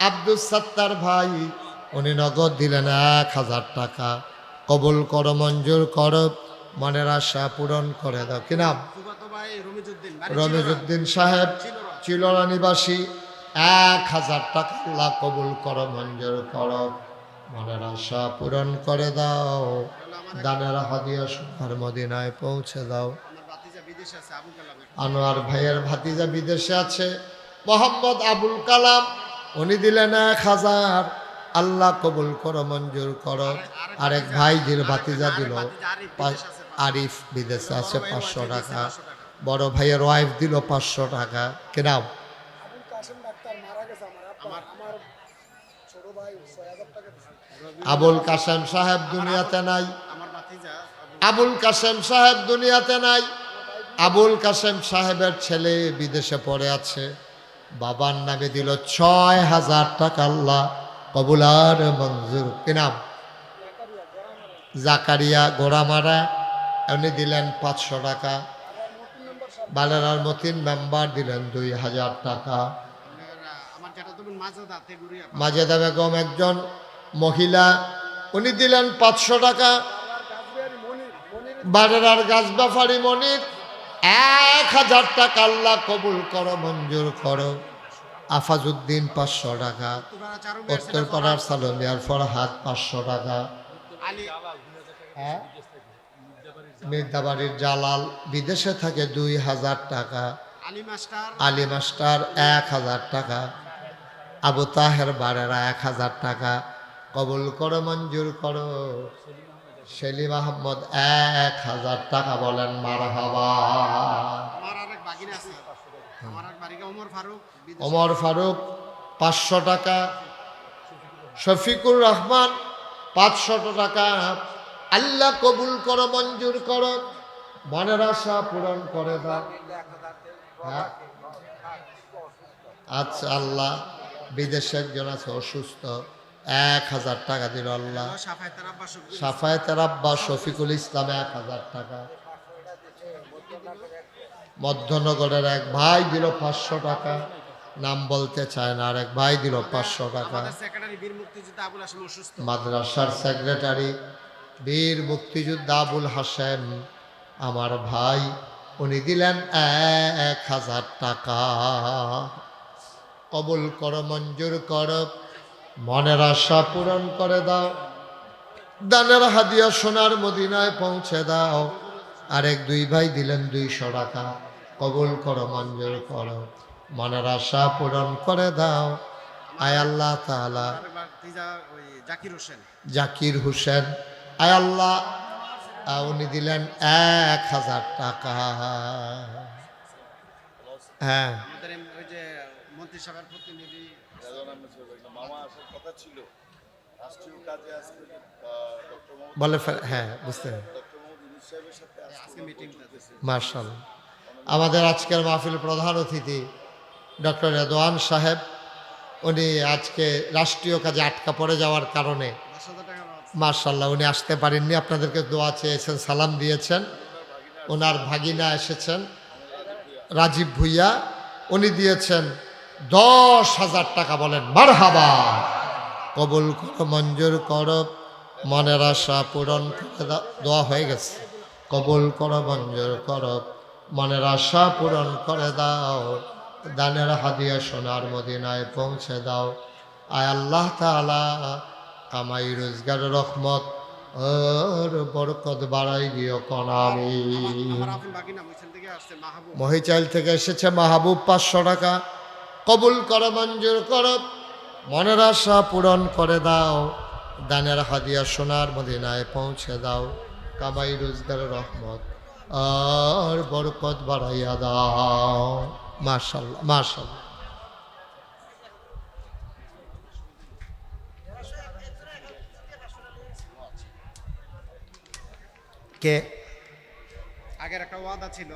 আব্দুল সত্তার ভাই, উনি নগদ দিলেন 1,000 টাকা। কবুল করো মঞ্জুর করো, মনের আশা পূরণ করে দাও। কি নাম? রমিজউদ্দিন সাহেব, চিলরা নিবাসী, 1,000 টাকা। আল্লাহ কবুল করো মঞ্জুর করো, মনের আশা পূরণ করে দাও, দানের হাদিয়া সোনার মদিনায় পৌঁছে দাও। আনোয়ার ভাইয়ের ভাতিজা বিদেশে আছে, মোহাম্মদ আবুল কালাম, উনি দিলেন 1,000। আল্লাহ কবুল করো মঞ্জুর করো। আরেক ভাই দিল, ভাতিজা দিল, আরিফ বিদেশে আছে, 500 টাকা। বড় ভাইয়ের ওয়াইফ দিল 500 টাকা। কেনাও আবুল কাসেম সাহেব দুনিয়াতে নাই, আবুল কাসেম সাহেব দুনিয়াতে নাই। আবুল কাসেম সাহেবের ছেলে বিদেশে পড়ে আছে, বাবার নামে দিল 6,000 টাকা। আল্লাহ কবুল আর মঞ্জুর। কি নাম? জাকারিয়া গোড়ামারা, উনি দিলেন 500 টাকা। বালেরার মতিন মেম্বার দিলেন 2,000 টাকা। মাজেদা বেগম একজন মহিলা, উনি দিলেন 500 টাকা। বালেরার গাছ ব্যাপারী মনির 1,000 টাকা। আল্লাহ কবুল করো মঞ্জুর করো। আফাজউদ্দিন 500 টাকা। উত্তরপাড়ার সালমিয়ার ফরহাদ 500 টাকা। মির্দাবাড়ির জালাল বিদেশে থাকে 2,000 টাকা। আলী মাস্টার 1,000 টাকা। আবু তাহের বারেরা 1,000 টাকা। কবুল করো মঞ্জুর করো। সেলিম আহমদ 1,000 টাকা। বলেন মারহাবা। ওমর ফারুক 500 টাকা। শফিকুর রহমান 500 টাকা। আল্লাহ কবুল করো মঞ্জুর করো। মনের আশা পূরণ করে দাও। হ্যাঁ আচ্ছা আল্লাহ, বিদেশে একজন আছে অসুস্থ, 1000 টাকা দিল আল্লাহ। সাফায়েতের আব্বা শফিকুল ইসলাম 1000 টাকা। মধ্যনগরের এক ভাই দিল 500 টাকা, নাম বলতে চায় না, আর এক ভাই দিল 500 টাকা। মাদ্রাসার সেক্রেটারি বীর মুক্তিযোদ্ধা আবুল হাসেম আমার ভাই, উনি দিলেন 1000 টাকা। কবুল করো, মঞ্জুর করো, মনের আশা পূরণ করে দাও। দানের হাদিয়া সোনার মদিনায় পৌঁছে দাও। আরেক 2 ভাই দিলেন 200 টাকা। কবুল করো, মঞ্জুর করো, মনের আশা পূরণ করে দাও। আয় আল্লাহ তাআলা, জাকির হোসেন, আয় আল্লাহ, উনি দিলেন 1000 টাকা। হ্যাঁ বলে, হ্যাঁ বুঝতে মার্শাল্লাহ। আমাদের আজকের মাহফিল প্রধান অতিথি ডক্টর রেদওয়ান সাহেব, উনি আজকে রাষ্ট্রীয় কাজে আটকা পড়ে যাওয়ার কারণে মার্শাল্লাহ উনি আসতে পারেননি। আপনাদেরকে দোয়া চেয়েছেন, সালাম দিয়েছেন। ওনার ভাগিনা এসেছেন রাজীব ভুইয়া, উনি দিয়েছেন 10,000 টাকা। বলেন মারহাবা। কবুল করো, মঞ্জুর করো, মনের আশা পূরণ করে দাও। দোয়া হয়ে গেছে। কবুল করো, মঞ্জুর করো, মনের আশা পূরণ করে দাও। দানের হাদিয়া সোনার মদিনায় পৌঁছে দাও। আয় আল্লাহ তাআলা, কামাই রোজগার রহমত আর বরকত বাড়াই দিও কোন আমিন। মহিচাইল থেকে এসেছে মাহবুব 500 টাকা। কবুল করো, মঞ্জুর করো, মনের আশা পূরণ করে দাও। দানের হাদিয়া সোনার মদিনায় পৌঁছে দাও। কামাই রোজগার রহমত আর বরকত বাড়াইয়া দাও। মাশাআল্লাহ মাশাআল্লাহ। কে আগের একটা ওয়াদা ছিল,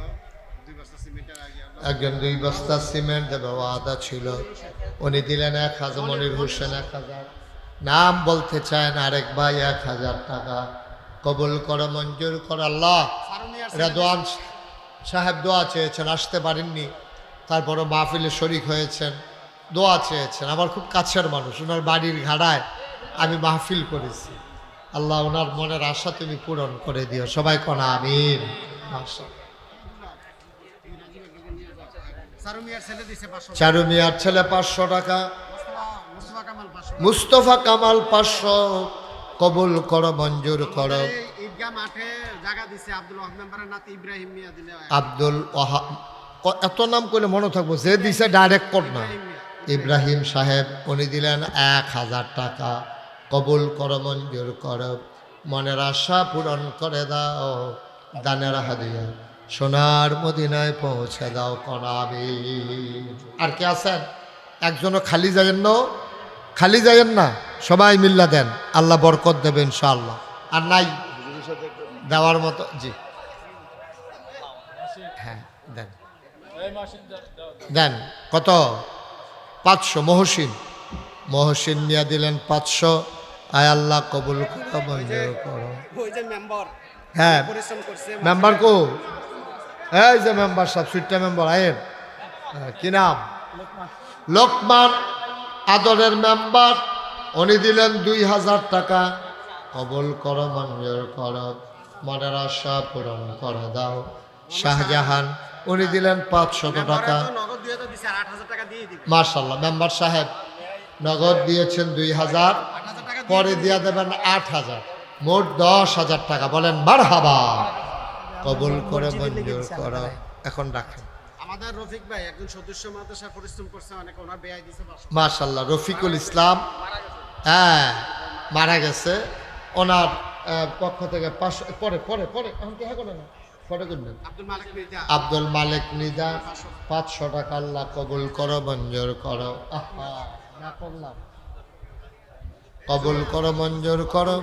2 বস্তা সিমেন্টের আগে একজন 2 বস্তা সিমেন্ট দেবে ওয়াদা ছিল, উনি দিলেন 1000। মনির হোসেন 1000, নাম বলতে চায় না, আরেক ভাই 1000 টাকা। কবুল করো, মঞ্জুর করো আল্লাহ। রেদওয়ান সাহেব দোয়া চেয়েছেন, আসতে পারেননি, তারপরে মাহফিলে শরিক হয়েছেন, দোয়া চেয়েছেন। আমার খুব কাছের মানুষ, ওনার বাড়ির ঘাড়ায় আমি মাহফিল করেছি। আল্লাহ ওনার মনের আশা তুমি পূরণ করে দিও। সবাই কোন আমিন। চারু মিয়ার ছেলে 500 টাকা। মুস্তফা কামাল 500। কবুল করো, মঞ্জুর করো। আব্দুল ওয়াহাব, এত নাম করলে মনে থাকবো, যে দিছে ডাইরেক্ট কর না। ইব্রাহিম সাহেব, উনি দিলেন 1000 টাকা। কবুল করো, মঞ্জুর করো, মনের আশা পূরণ করে দাও। দানের হাদিয়া সোনার মদিনায় পৌঁছে দাও কোন আমিন। আর কে আছেন? একজনও খালি যাবেন না, খালি যাবেন না, সবাই মিল্লা দেন, আল্লাহ বরকত দেবে ইনশাআল্লাহ। আর নাই দেওয়ার মতো? জি হ্যাঁ দেন দেন। কত? 500। মহসিন মিয়া দিলেন 500। আয় আল্লাহ কবুল করো, মঞ্জুর করো। হ্যাঁ মেম্বার কো? এই যে মেম্বার সব সুইটটা মেম্বার আয়ের কি নাম? লোকমান, আদরের মেম্বার, উনি দিলেন 2000 টাকা। কবুল করো, মঞ্জুর করো, মনের আশা পূরণ করে দাও। শাহজাহান, উনি দিলেন 500 টাকা। মাশাআল্লাহ, মেম্বার সাহেব নগদ দিয়েছেন 2000, পরে দিয়ে দেবেন 8000, মোট 10,000 টাকা। বলেন মারহাবা। কবুল করে মঞ্জুর করো। এখন রাখেন। আমাদের রফিক ভাই একজন সদস্য মাদ্রাসা পরিশ্রম করছে অনেক, ওনার বেয়াই দিয়েছে মাশাআল্লাহ। রফিকুল ইসলাম, হ্যাঁ মারা গেছে, ওনার পক্ষ থেকে 500। পরে পরে পরে এখন কি হবে না, পরে করবেন। আব্দুল মালিক নিদা 500 টাকা। আল্লাহ কবুল করো, মঞ্জুর করো। না করলাম, কবুল করো, মঞ্জুর করো।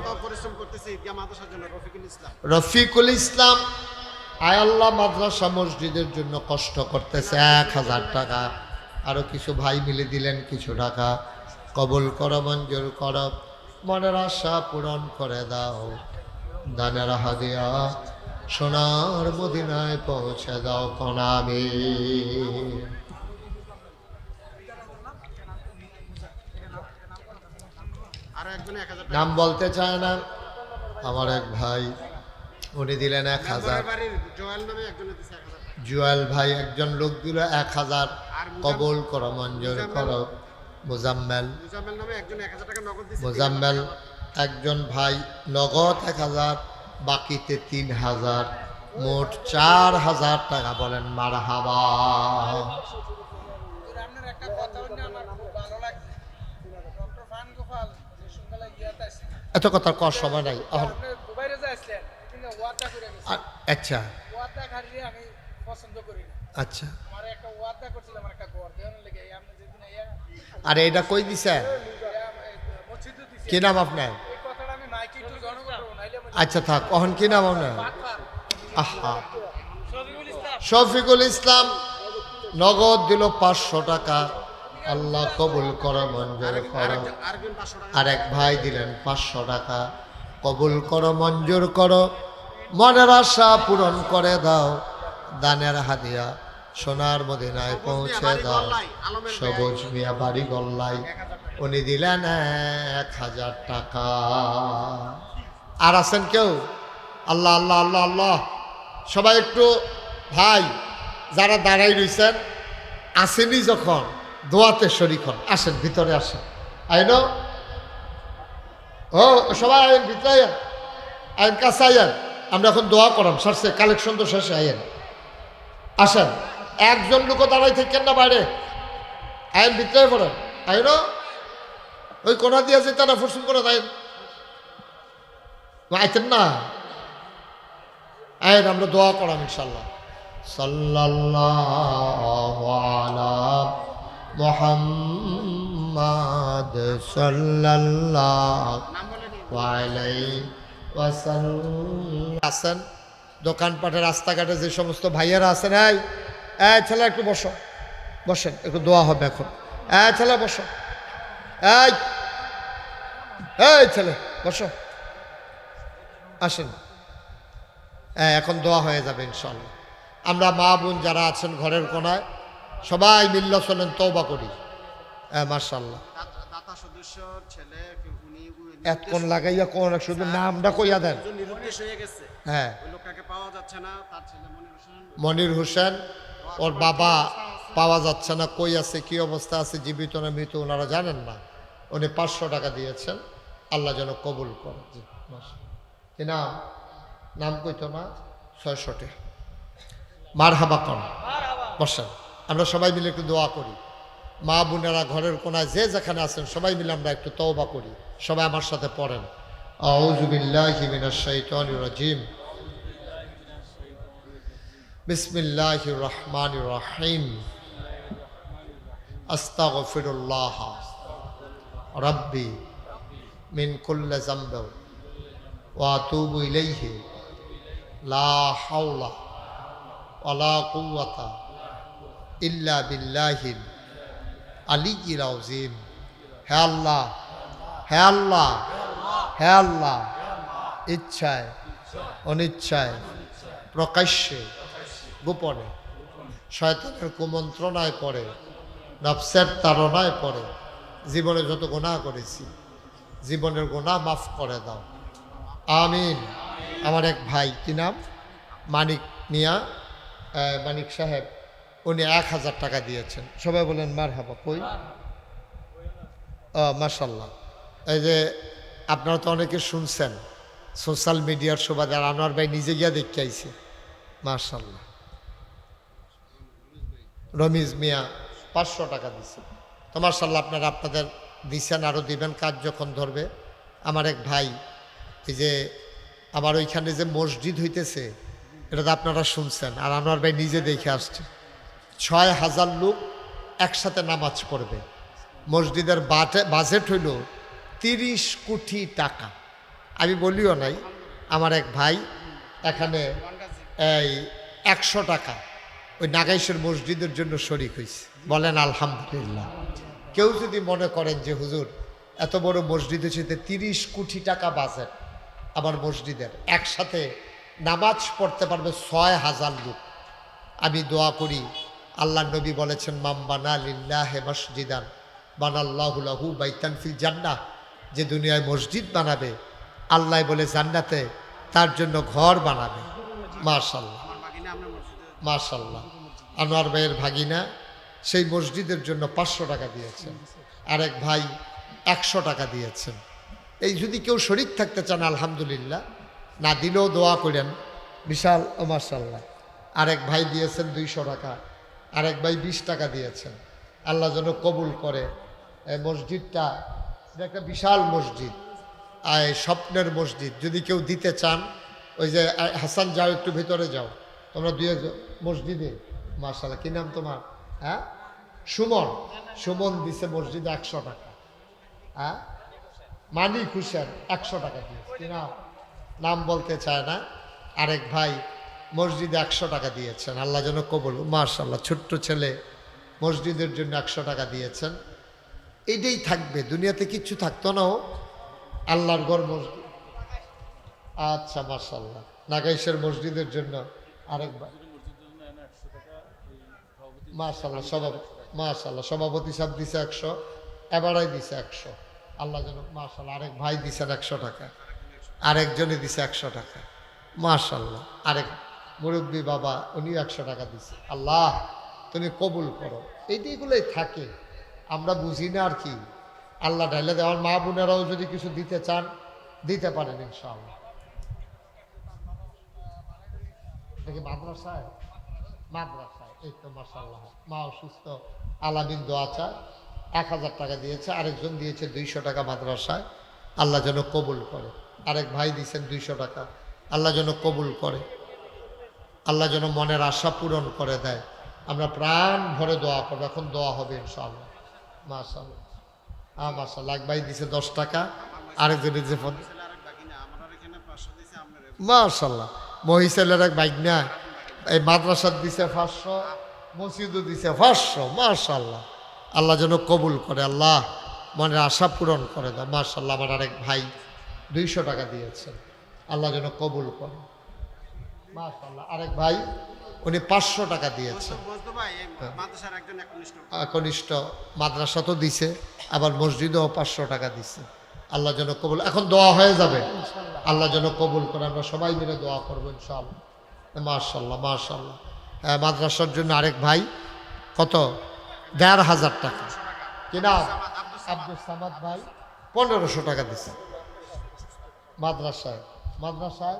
রফিকুল ইসলাম আয় আল্লাহ মাদ্রাসা মসজিদের জন্য কষ্ট করতেছে 1000 টাকা, আরো কিছু ভাই মিলে দিলেন কিছু টাকা, কবুল করো, মঞ্জুর করো, মনের আশা পূরণ করে দাও, দানের হাদিয়া সোনার মদিনায় পৌঁছে দাও, কোন আমিন। নাম বলতে চায় না আমার এক ভাই, উনি দিলেন 1000। জুয়েল ভাই একজন লোক দিল 1000, কবুল করো, মঞ্জুর করো। মুজাম্মেল একজন ভাই নগদ 1000, বাকিতে 3000, মোট 4000 টাকা। বলেন মারহাবা। এত কথা কর সময় নাই। আচ্ছা আচ্ছা, আরে এটা কই দিছে? কি নাম আপনার? আচ্ছা থাক, কখন কি নাম আপনার? আহা, শফিকুল ইসলাম নগদ দিল 500 টাকা। আল্লাহ কবুল করো, মঞ্জুর করো। আরেক ভাই দিলেন 500 টাকা। কবুল করো, মঞ্জুর করো, মনের আশা পূরণ করে দাও, দানের হাদিয়া সোনার মদিনায় পৌঁছে দাও। সবুজ মিয়া বাড়ি গল্লাই, উনি দিলেন 1000 টাকা। আর আছেন কেউ? আল্লাহ আল্লাহ আল্লাহ আল্লাহ। সবাই একটু ভাই যারা দাঁড়াই রয়েছেন, আসেনি যখন দোয়াতে শরীক হন। আসেন ভিতরে আসেন। আইন ও সবাই আইন ভিতরে, আইন আইন কাছে আইন। আমরা এখন দোয়া করাম সরষে কালেকশন তো শেষে। আইন আসেন, একজন লোক দাঁড়াই থাকেন না বাইরে। আইন ভিতরে পড়েন। আইন ওই কোনা দিয়ে যে তারা ফরসুন করে আইন আইতেন না। আইন আমরা দোয়া করাম ইনশাল্লাহ। সাল্লাল্লাহু আলা মুহাম্মাদ সাল্লাল্লাহু আলাইহি ওয়াসাল্লাম। আছেন দোকানপাটে, রাস্তাঘাটে যে সমস্ত ভাইয়ারা আছেন, এই ছেলে একটু বসো, বসেন, একটু দোয়া হবে এখন। ছেলে বসো, এই ছেলে বসো, আসেন। এখন দোয়া হয়ে যাবে ইনশাল্লাহ। আমরা মা বোন যারা আছেন ঘরের কোনায় সবাই মিল্লা চলেন, তওবা করি। মাশাআল্লাহ, এতক্ষণ লাগাইয়া কোন শুধু নামটা কইয়া দেন। হ্যাঁ, মনির হোসেন, ওর বাবা পাওয়া যাচ্ছে না, কই আছে, কি অবস্থা আছে, জীবিত না মৃত ওনারা জানেন না। উনি 500 টাকা দিয়েছেন, আল্লাহ যেন কবুল করে। কি নাম? নাম কইতো না, 600 টাকা। মারহাবা কর, বসেন। আমরা সবাই মিলে একটু দোয়া করি। মা বোনেরা ঘরের কোনায় যে যেখানে আছেন সবাই মিলে আমরা একটু তওবা করি। সবাই আমার সাথে পড়েন, আউযু বিল্লাহি মিনাশ শাইতানির রাজিম, বিসমিল্লাহির রহমানির রহিম, আস্তাগফিরুল্লাহ রাব্বি মিন কুল্লি যামবিন ওয়া আতুবু ইলাইহি, লা হাওলা ওয়ালা কুওয়াতা ইল্লা বিল্লাহিল আলিয়্যিল আযীম। হে আল্লাহ, হে আল্লাহ, হে আল্লাহ, ইচ্ছায় অনিচ্ছায়, প্রকাশ্যে গোপনে, শয়তানের কুমন্ত্রণায় পড়ে, নফসের তাড়নায় পড়ে জীবনে যত গুনাহ করেছি, জীবনের গুনাহ মাফ করে দাও, আমিন। আমার এক ভাই, কি নাম? মানিক মিয়া, মানিক সাহেব, উনি 1000 টাকা দিয়েছেন। সবাই বলেন মারহাবা। কই? মাশাল্লাহ। এই যে আপনারা তো অনেকে শুনছেন সোশ্যাল মিডিয়ার সুবাদে, আর আনোয়ার ভাই নিজে গিয়া দেখে আইছে। মাশাল্লাহ। রমিজ মিয়া 500 টাকা দিছে। তো মাশাল্লাহ, আপনারা আপনাদের দিচ্ছেন, আরও দিবেন কাজ যখন ধরবে। আমার এক ভাই, এই যে আমার ওইখানে যে মসজিদ হইতেছে, এটা তো আপনারা শুনছেন, আর আনোয়ার ভাই নিজে দেখে আসছে। 6000 লোক একসাথে নামাজ পড়বে। মসজিদের বাজেট হইল 30 কোটি টাকা। আমি বলিও নাই, আমার এক ভাই এখানে এই 100 টাকা ওই নাগাইশের মসজিদের জন্য শরিক হয়েছে। বলেন আলহামদুলিল্লাহ। কেউ যদি মনে করেন যে হুজুর এত বড় মসজিদ হচ্ছে 30 কোটি টাকা বাজেট আমার মসজিদের, একসাথে নামাজ পড়তে পারবে 6000 লোক, আমি দোয়া করি আল্লাহ নবী বলেছেন মাম বানা লিল্লাহি মসজিদান বানাল্লাহু লাহু বাইতান ফিল জান্নাহ, যে দুনিয়ায় মসজিদ বানাবে আল্লাহ বলে জান্নাতে তার জন্য ঘর বানাবে। মাশাআল্লাহ মাশাআল্লাহ। আনোয়ার ভাইয়ের ভাগিনা সেই মসজিদের জন্য 500 টাকা দিয়েছেন, আরেক ভাই 100 টাকা দিয়েছেন। এই যদি কেউ শরীক থাকতে চান আলহামদুলিল্লাহ, না দিলেও দোয়া করেন বিশাল। মাশাআল্লাহ। আরেক ভাই দিয়েছেন 200 টাকা, আরেক ভাই 20 টাকা দিয়েছেন। আল্লাহ যেন কবুল করে। এই মসজিদটা এটা একটা বিশাল মসজিদ, স্বপ্নের মসজিদ। যদি কেউ দিতে চান ওই যে হাসান যাও একটু ভিতরে যাও তোমরা মসজিদে। মাশাআল্লাহ। কি নাম তোমার? হ্যাঁ সুমন। সুমন দিছে মসজিদে 100 টাকা। হ্যাঁ মানিক হোসেন 100 টাকা দিয়েছে। কি নাম? নাম বলতে চায় না। আরেক ভাই মসজিদে 100 টাকা দিয়েছেন। আল্লাহ যেন কবুল। মাশাআল্লাহ। ছোট্ট ছেলে মসজিদের জন্য 100 টাকা দিয়েছেন। এইটাই থাকবে, দুনিয়াতে কিচ্ছু থাকতো না। ও আল্লাহর ঘর মসজিদ। আচ্ছা মাশাআল্লাহ। নাগাইশের মসজিদের জন্য আরেক ভাই মাশাআল্লাহ মাশাআল্লাহ সভাপতি সাহেব দিছে 100, এবারাই দিছে 100। আল্লাহ যেন মাশাআল্লাহ। আরেক ভাই দিছেন 100 টাকা, আরেকজনে দিছে 100 টাকা। মাশাআল্লাহ। আরেক মুরব্বী বাবা উনিও 100 টাকা দিছে। আল্লাহ তুমি কবুল করো। এইগুলোই থাকে, আমরা বুঝি না আর কি। আল্লাহ ঢাইলে দেওয়ার। মা বোনেরাও যদি কিছু দিতে চান দিতে পারেন ইনশাআল্লাহ। দেখি মাদ্রাসায় মাদ্রাসায় এই তো মাশাআল্লাহ। মা অসুস্থ, আলামিন দোয়া চায়, 1000 টাকা দিয়েছে। আরেকজন দিয়েছে 200 টাকা মাদ্রাসায়। আল্লাহ যেন কবুল করে। আরেক ভাই দিয়েছেন 200 টাকা। আল্লাহ যেন কবুল করে, আল্লাহ যেন মনের আশা পূরণ করে দেয়। আমরা প্রাণ ভরে দোয়া করবো। এখন দোয়া হবে ইনশাআল্লাহ। মাশাআল্লাহ মাশাআল্লাহ। এক ভাই দিছে 10 টাকা, আরেকজন দিয়েছে মাশাআল্লাহ। মহিষেলের এক বাইকনা এই মাদ্রাসার দিছে 500, মসজিদও দিছে 500। মাশাআল্লাহ। আল্লাহ যেন কবুল করে, আল্লাহ মনের আশা পূরণ করে দাও। মাশাআল্লাহ। আমার আরেক ভাই 200 টাকা দিয়েছেন। আল্লাহ যেন কবুল করে। মাশাআল্লাহ। আরেক ভাই উনি 500 টাকা দিয়েছেন। কনিষ্ঠ মাদ্রাসা তো দিছে, আবার মসজিদেও 500 টাকা দিছে। আল্লাহ যেন কবুল। এখন দোয়া হয়ে যাবে, আল্লাহ যেন কবুল করে। আমরা সবাই মিলে দোয়া করবো ইনশাআল্লাহ। মাশাআল্লাহ মাশাআল্লাহ। মাদ্রাসার জন্য আরেক ভাই কত? 1500 টাকা। কি নাম? আব্দুল সামাদ ভাই 1500 টাকা দিছে মাদ্রাসায়। মাদ্রাসায়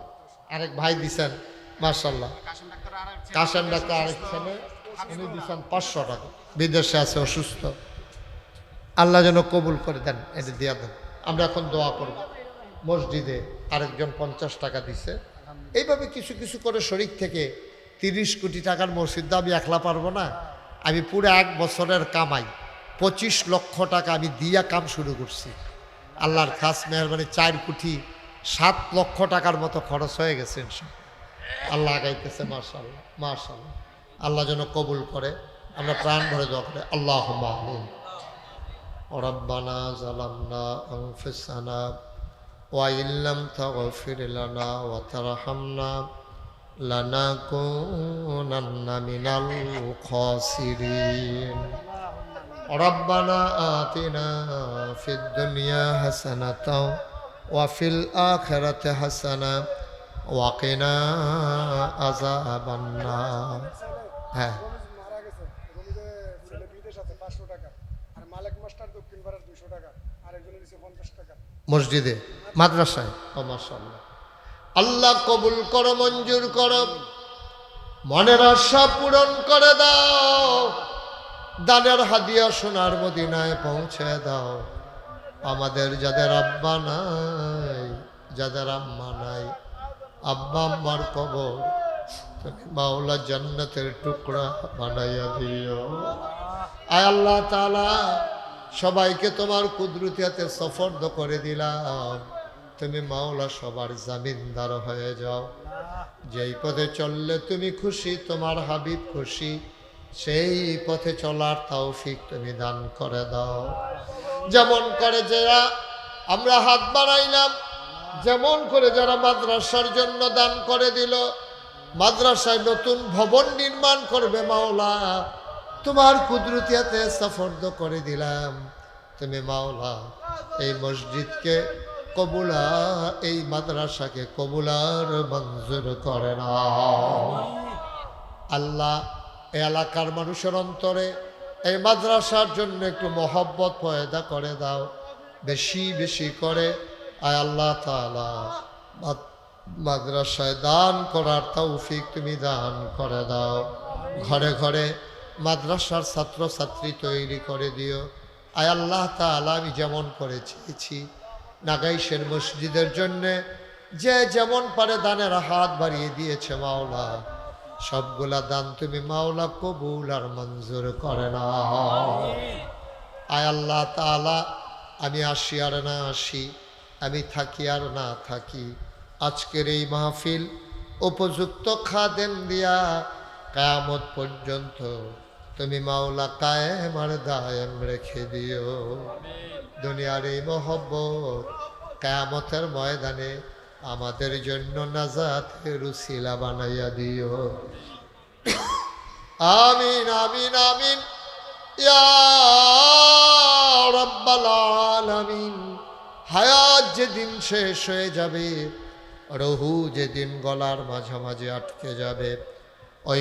আরেক ভাই দিছেন মাশাআল্লাহ। কাশেম ডাক্তার আরেক ছেলে উনি দিচ্ছেন 500 টাকা, বিদেশে আছে অসুস্থ। আল্লাহ যেন কবুল করে দেন, এটা দিয়া দেন। আমরা এখন দোয়া করব। মসজিদে আরেকজন 50 টাকা দিছে। এইভাবে কিছু কিছু করে শরিক থেকে 30 কোটি টাকার মসজিদ আমি একলা পারবো না। আমি পুরো 1 বছরের কামাই 25 লক্ষ টাকা আমি দিয়া কাম শুরু করছি। আল্লাহর খাস মেহরবানি 4 কোটি 7 লক্ষ টাকার মতো খরচ হয়ে গেছে ইনশাআল্লাহ। আল্লাহ আগাইতেছে। মাশাআল্লাহ মাশাআল্লাহ। আল্লাহ যেন কবুল করে। আমরা প্রাণ ভরে দোয়া করি। আল্লাহুম্মা আমিন। রব্বানা যালামনা আনফুসানা ওয়া ইল্লাম তাগফির লানা ওয়া তারহামনা লানাকুনান্না মিনাল খাসিরিন। রব্বানা আতিনা ফিদ দুনিয়া হাসানাতাও ওয়া ফিল আখিরাতি হাসানা ওয়া কিনা আযাবান নার। হ্যাঁ মসজিদে মাদ্রাসায়। ও মাশাআল্লাহ। আল্লাহ কবুল করো, মঞ্জুর করো, মনের আশা পূরণ করে দাও। দানের হাদিয়া সোনার মদিনায় পৌঁছে দাও। আমাদের যাদের আব্বা নাই, যাদের আম্মা নাই, আব্বা আম্মার কবর তুমি মাওলা জান্নাতের টুকরা বানাইয়া দিও। আয় আল্লাহ তাআলা সবাইকে তোমার কুদরতি হাতে সফর্দ করে দিলাম। তুমি মাওলা সবার জামিনদার হয়ে যাও। যেই পথে চললে তুমি খুশি, তোমার হাবিব খুশি, সেই পথে চলার তৌফিক তুমি দান করে দাও। যেমন করে যারা আমরা হাত বাড়াইলাম, যেমন করে যারা মাদ্রাসার জন্য দান করে দিল, মাদ্রাসায় নতুন ভবন নির্মাণ করবে মাওলা, তোমার কুদরতিয়াতে সাফর্দ করে দিলাম। তুমি মাওলা এই মসজিদকে কবুলা, এই মাদ্রাসাকে কবুলার মঞ্জুর করে নাও। আল্লাহ এই এলাকার মানুষের অন্তরে এই মাদ্রাসার জন্য একটু মহব্বত পয়দা করে দাও, বেশি বেশি করে। আয় আল্লাহ তাআলা মাদ্রাসায় দান করার তৌফিক তুমি দান করে দাও। ঘরে ঘরে মাদ্রাসার ছাত্র ছাত্রী তৈরি করে দিও। আয় আল্লাহ তাআলা আমি যেমন করে চেয়েছি নাগাইশের মসজিদের জন্যে যে যেমন পারে দানের হাত বাড়িয়ে দিয়েছে মাওলা, সবগুলা দান তুমি মাওলা কবুল আর মঞ্জুর করে নাও। আয় আল্লাহ তাআলা আমি আসি আর না আসি, আমি থাকি আর না থাকি, আজকের এই মাহফিল উপযুক্ত খাদেম দিয়া কিয়ামত পর্যন্ত তুমি মাওলা কায়েম আর দায়েম রেখে দিও। দুনিয়ার এই মহব্বত কিয়ামতের ময়দানে আমাদের জন্য নাজাতের উসিলা বানাইয়া দিও। আমিন আমিন আমিন ইয়া রাব্বাল আলামিন। হায়াত যেদিন শেষ হয়ে যাবে, রহু যেদিন গলার মাঝামাঝি আটকে যাবে,